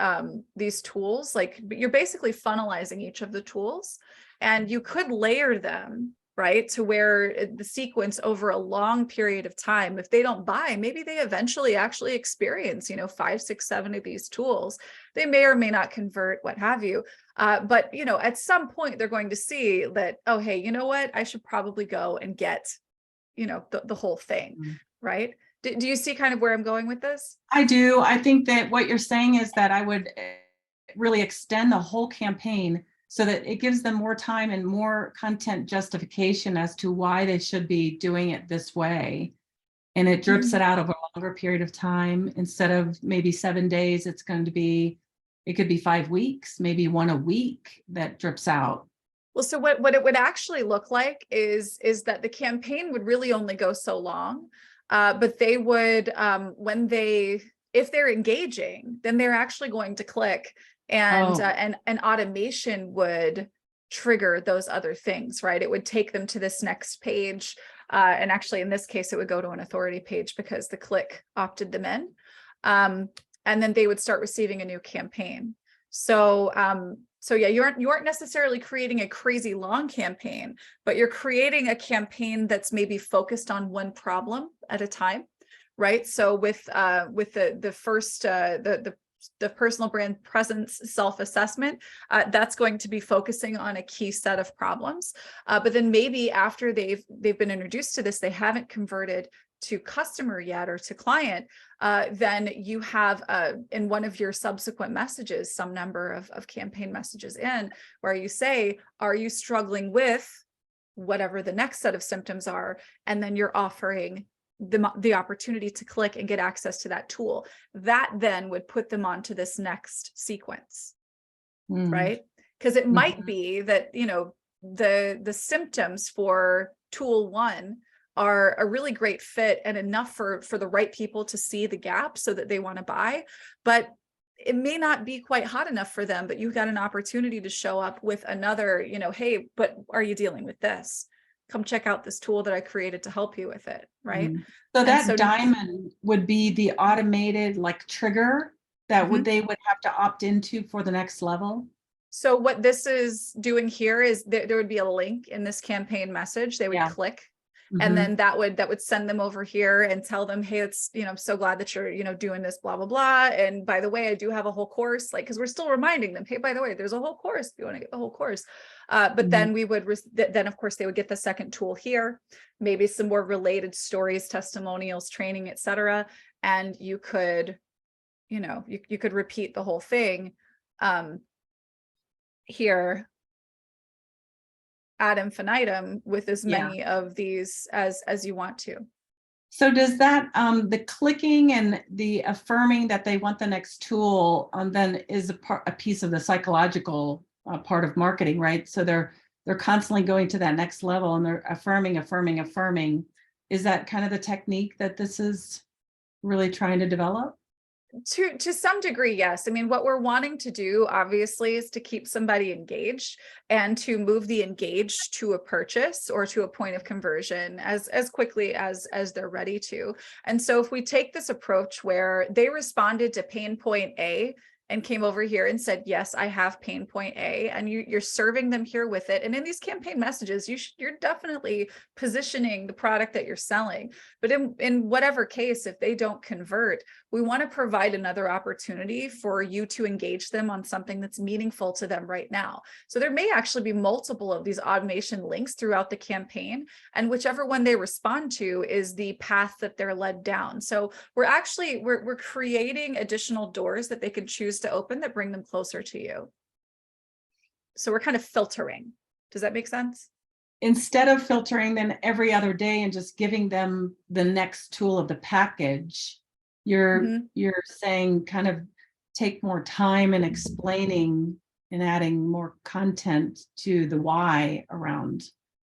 tools, like you're basically funnelizing each of the tools, and you could layer them, right, to where the sequence over a long period of time, if they don't buy, maybe they eventually actually experience, 5, 6, 7 of these tools. They may or may not convert, what have you. But, at some point they're going to see that, oh, hey, you know what? I should probably go and get, the whole thing, right? Do you see kind of where I'm going with this? I do. I think that what you're saying is that I would really extend the whole campaign so that it gives them more time and more content justification as to why they should be doing it this way. And it drips it out over a longer period of time. Instead of maybe 7 days, it could be 5 weeks, maybe 1 a week that drips out. Well, so what it would actually look like is that the campaign would really only go so long, but they would, if they're engaging, then they're actually going to click, and an automation would trigger those other things, right? It would take them to this next page. And actually, in this case, it would go to an authority page because the click opted them in. And then they would start receiving a new campaign. So yeah, you aren't necessarily creating a crazy long campaign, but you're creating a campaign that's maybe focused on one problem at a time, right? So with the first the personal brand presence self-assessment, that's going to be focusing on a key set of problems. But then maybe after they've been introduced to this, they haven't converted to customer yet or to client, then you have in one of your subsequent messages, some number of campaign messages in where you say, are you struggling with whatever the next set of symptoms are? And then you're offering the opportunity to click and get access to that tool. That then would put them onto this next sequence, right? Because it might be that, the symptoms for tool 1 are a really great fit and enough for the right people to see the gap so that they want to buy, but it may not be quite hot enough for them, but you've got an opportunity to show up with another, hey, but are you dealing with this? come check out this tool that I created to help you with it, right? So And that so diamond would be the automated like trigger that Mhm. they would have to opt into for the next level. So what this is doing here is there would be a link in this campaign message. They would Yeah. click, Mhm. and then that would send them over here and tell them, hey, it's, I'm so glad that you're, doing this, blah, blah, blah. And by the way, I do have a whole course, like, because we're still reminding them, hey, by the way, there's a whole course if you want to get the whole course. But then we would, then of course they would get the second tool here, maybe some more related stories, testimonials, training, etc. And you could, you could repeat the whole thing. Here ad infinitum with as Yeah. many of these as you want to. So does that the clicking and the affirming that they want the next tool then is a piece of the psychological part of marketing, right? So they're constantly going to that next level and they're affirming. Is that kind of the technique that this is really trying to develop? To some degree, yes. I mean, what we're wanting to do, obviously, is to keep somebody engaged and to move the engaged to a purchase or to a point of conversion as quickly as they're ready to. And so if we take this approach where they responded to pain point A and came over here and said, yes, I have pain point A, and you're serving them here with it. And in these campaign messages, you're definitely positioning the product that you're selling. But in whatever case, if they don't convert, we want to provide another opportunity for you to engage them on something that's meaningful to them right now. So there may actually be multiple of these automation links throughout the campaign, and whichever one they respond to is the path that they're led down. So we're creating additional doors that they can choose to open that bring them closer to you. So we're kind of filtering. Does that make sense? Instead of filtering them every other day and just giving them the next tool of the package, you're saying kind of take more time and explaining and adding more content to the why around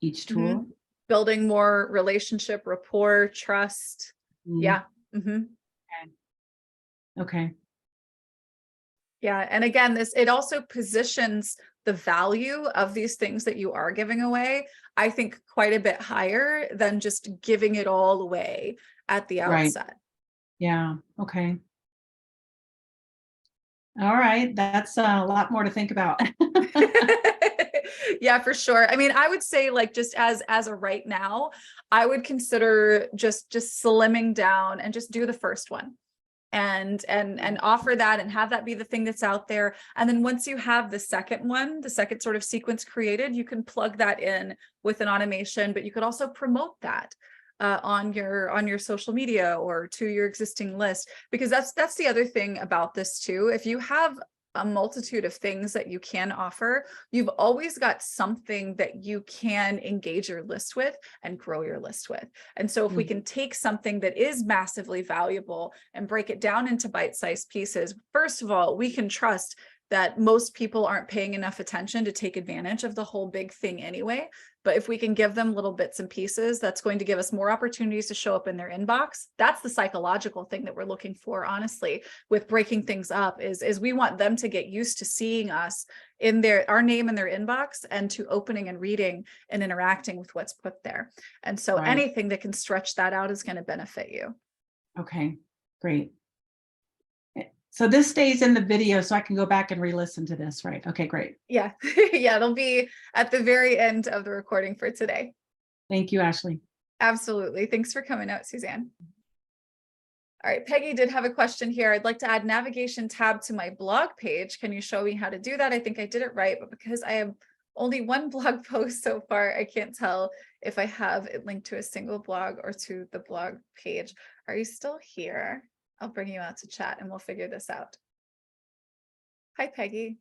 each tool. Building more relationship, rapport, trust. Yeah. Okay. Yeah. And again, it also positions the value of these things that you are giving away, I think, quite a bit higher than just giving it all away at the outset. Yeah. Okay. All right. That's a lot more to think about. Yeah, for sure. I mean, I would say, like, just as a right now, I would consider just slimming down and just do the first one and offer that and have that be the thing that's out there. And then once you have the second one, the second sort of sequence created, you can plug that in with an automation, but you could also promote that on your social media or to your existing list, because that's the other thing about this too. If you have a multitude of things that you can offer, you've always got something that you can engage your list with and grow your list with. And so if we can take something that is massively valuable and break it down into bite-sized pieces, first of all, we can trust that most people aren't paying enough attention to take advantage of the whole big thing anyway. But if we can give them little bits and pieces, that's going to give us more opportunities to show up in their inbox. That's the psychological thing that we're looking for, honestly, with breaking things up, is we want them to get used to seeing us in our name in their inbox and to opening and reading and interacting with what's put there. And so anything that can stretch that out is going to benefit you. Okay, great. So this stays in the video so I can go back and re-listen to this, right? Okay, great. Yeah. Yeah, it'll be at the very end of the recording for today. Thank you, Ashley. Absolutely. Thanks for coming out, Suzanne. All right, Peggy did have a question here. I'd like to add navigation tab to my blog page. Can you show me how to do that? I think I did it right, but because I have only one blog post so far, I can't tell if I have it linked to a single blog or to the blog page. Are you still here? I'll bring you out to chat and we'll figure this out. Hi, Peggy.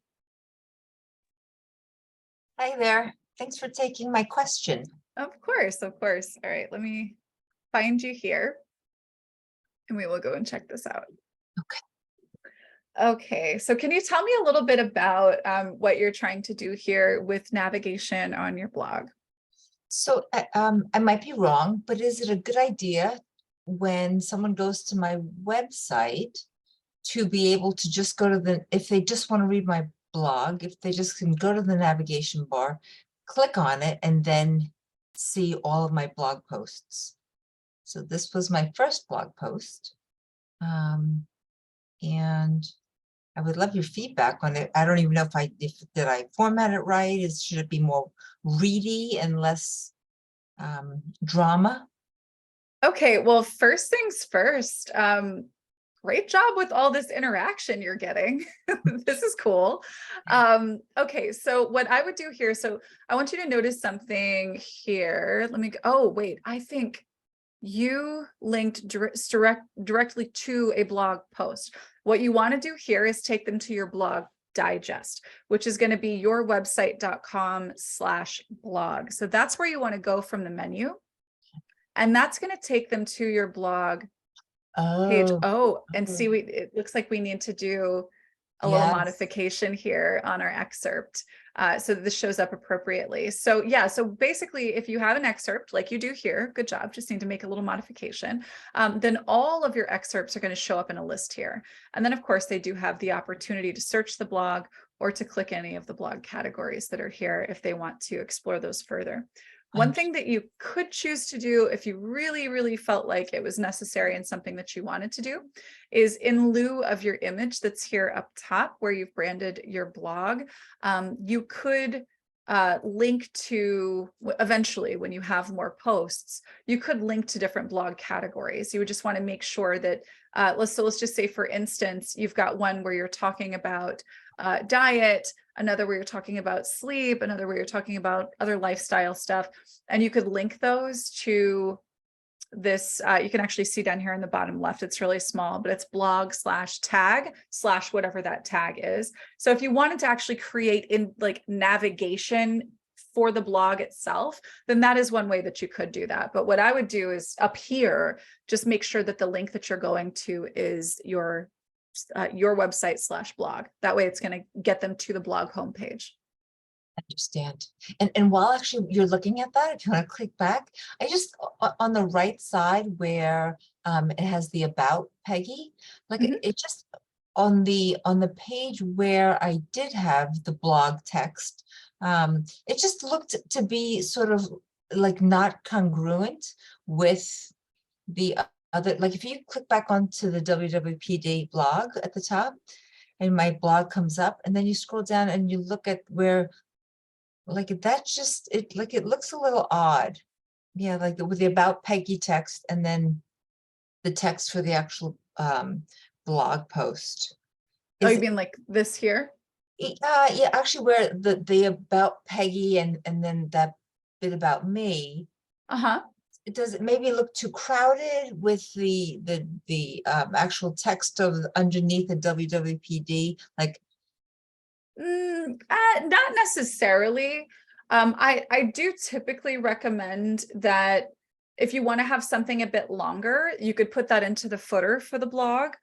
Hi there. Thanks for taking my question. Of course, of course. All right, let me find you here and we will go and check this out. Okay, so can you tell me a little bit about what you're trying to do here with navigation on your blog? So I might be wrong, but is it a good idea when someone goes to my website to be able to just go to if they just want to read my blog, if they just can go to the navigation bar, click on it, and then see all of my blog posts. So this was my first blog post. And I would love your feedback on it. I don't even know if did I format it right? Should it be more ready and less drama? Okay, well, first things first. Great job with all this interaction you're getting. This is cool. Okay, so what I would do here, so I want you to notice something here. Let me go, oh, wait, I think you linked directly to a blog post. What you want to do here is take them to your blog digest, which is going to be yourwebsite.com/blog. So that's where you want to go from the menu. And that's going to take them to your blog page. Oh, Oh, and okay. see, it looks like we need to do a little Yes. modification here on our excerpt so that this shows up appropriately. So yeah, so basically, if you have an excerpt like you do here, good job, just need to make a little modification, then all of your excerpts are going to show up in a list here. And then of course, they do have the opportunity to search the blog or to click any of the blog categories that are here if they want to explore those further. One thing that you could choose to do if you really, really felt like it was necessary and something that you wanted to do is in lieu of your image that's here up top where you've branded your blog, you could link to, eventually when you have more posts, you could link to different blog categories. You would just want to make sure that, let's just say, for instance, you've got one where you're talking about diet, another where you're talking about sleep, another where you're talking about other lifestyle stuff. And you could link those to this. You can actually see down here in the bottom left, it's really small, but it's blog/tag/whatever that tag is. So if you wanted to actually create in like navigation for the blog itself, then that is one way that you could do that. But what I would do is up here, just make sure that the link that you're going to is your website/blog. That way it's going to get them to the blog homepage. Understand. And while actually you're looking at that, if you want to click back, I just on the right side where it has the About Peggy, like it just on the page where I did have the blog text, it just looked to be sort of like not congruent with the other. Like if you click back onto the WWPD blog at the top and my blog comes up, and then you scroll down and you look at where like that, just it looks a little odd. Yeah, like with the About Peggy text and then the text for the actual blog post. Oh, you mean like this here? Yeah, actually where the About Peggy and then that bit about me. It does maybe look too crowded with the actual text of underneath the WWPD, like not necessarily. I do typically recommend that if you want to have something a bit longer, you could put that into the footer for the blog.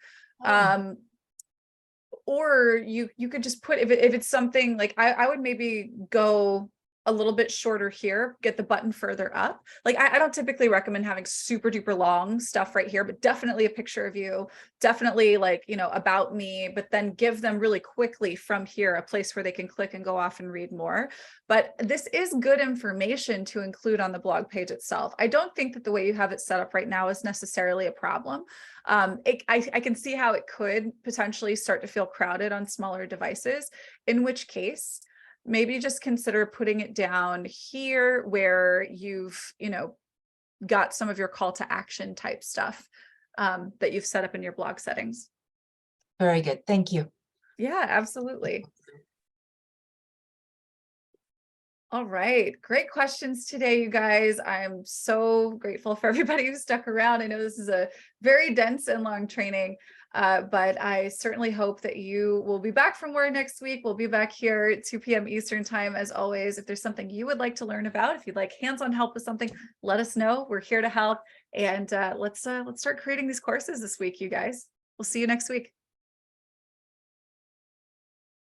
Or you could just put, if it's something like, I would maybe go a little bit shorter here, get the button further up. Like I don't typically recommend having super duper long stuff right here, but definitely a picture of you, definitely like, about me, but then give them really quickly from here a place where they can click and go off and read more. But this is good information to include on the blog page itself. I don't think that the way you have it set up right now is necessarily a problem. I can see how it could potentially start to feel crowded on smaller devices, in which case maybe just consider putting it down here where you've, got some of your call to action type stuff that you've set up in your blog settings. very good. Thank you. Yeah, absolutely. All right. Great questions today, you guys. I'm so grateful for everybody who stuck around. I know this is a very dense and long training, but I certainly hope that you will be back for more next week. We'll be back here at 2 p.m. Eastern time, as always. If there's something you would like to learn about, if you'd like hands-on help with something, let us know. We're here to help. And let's start creating these courses this week, you guys. We'll see you next week.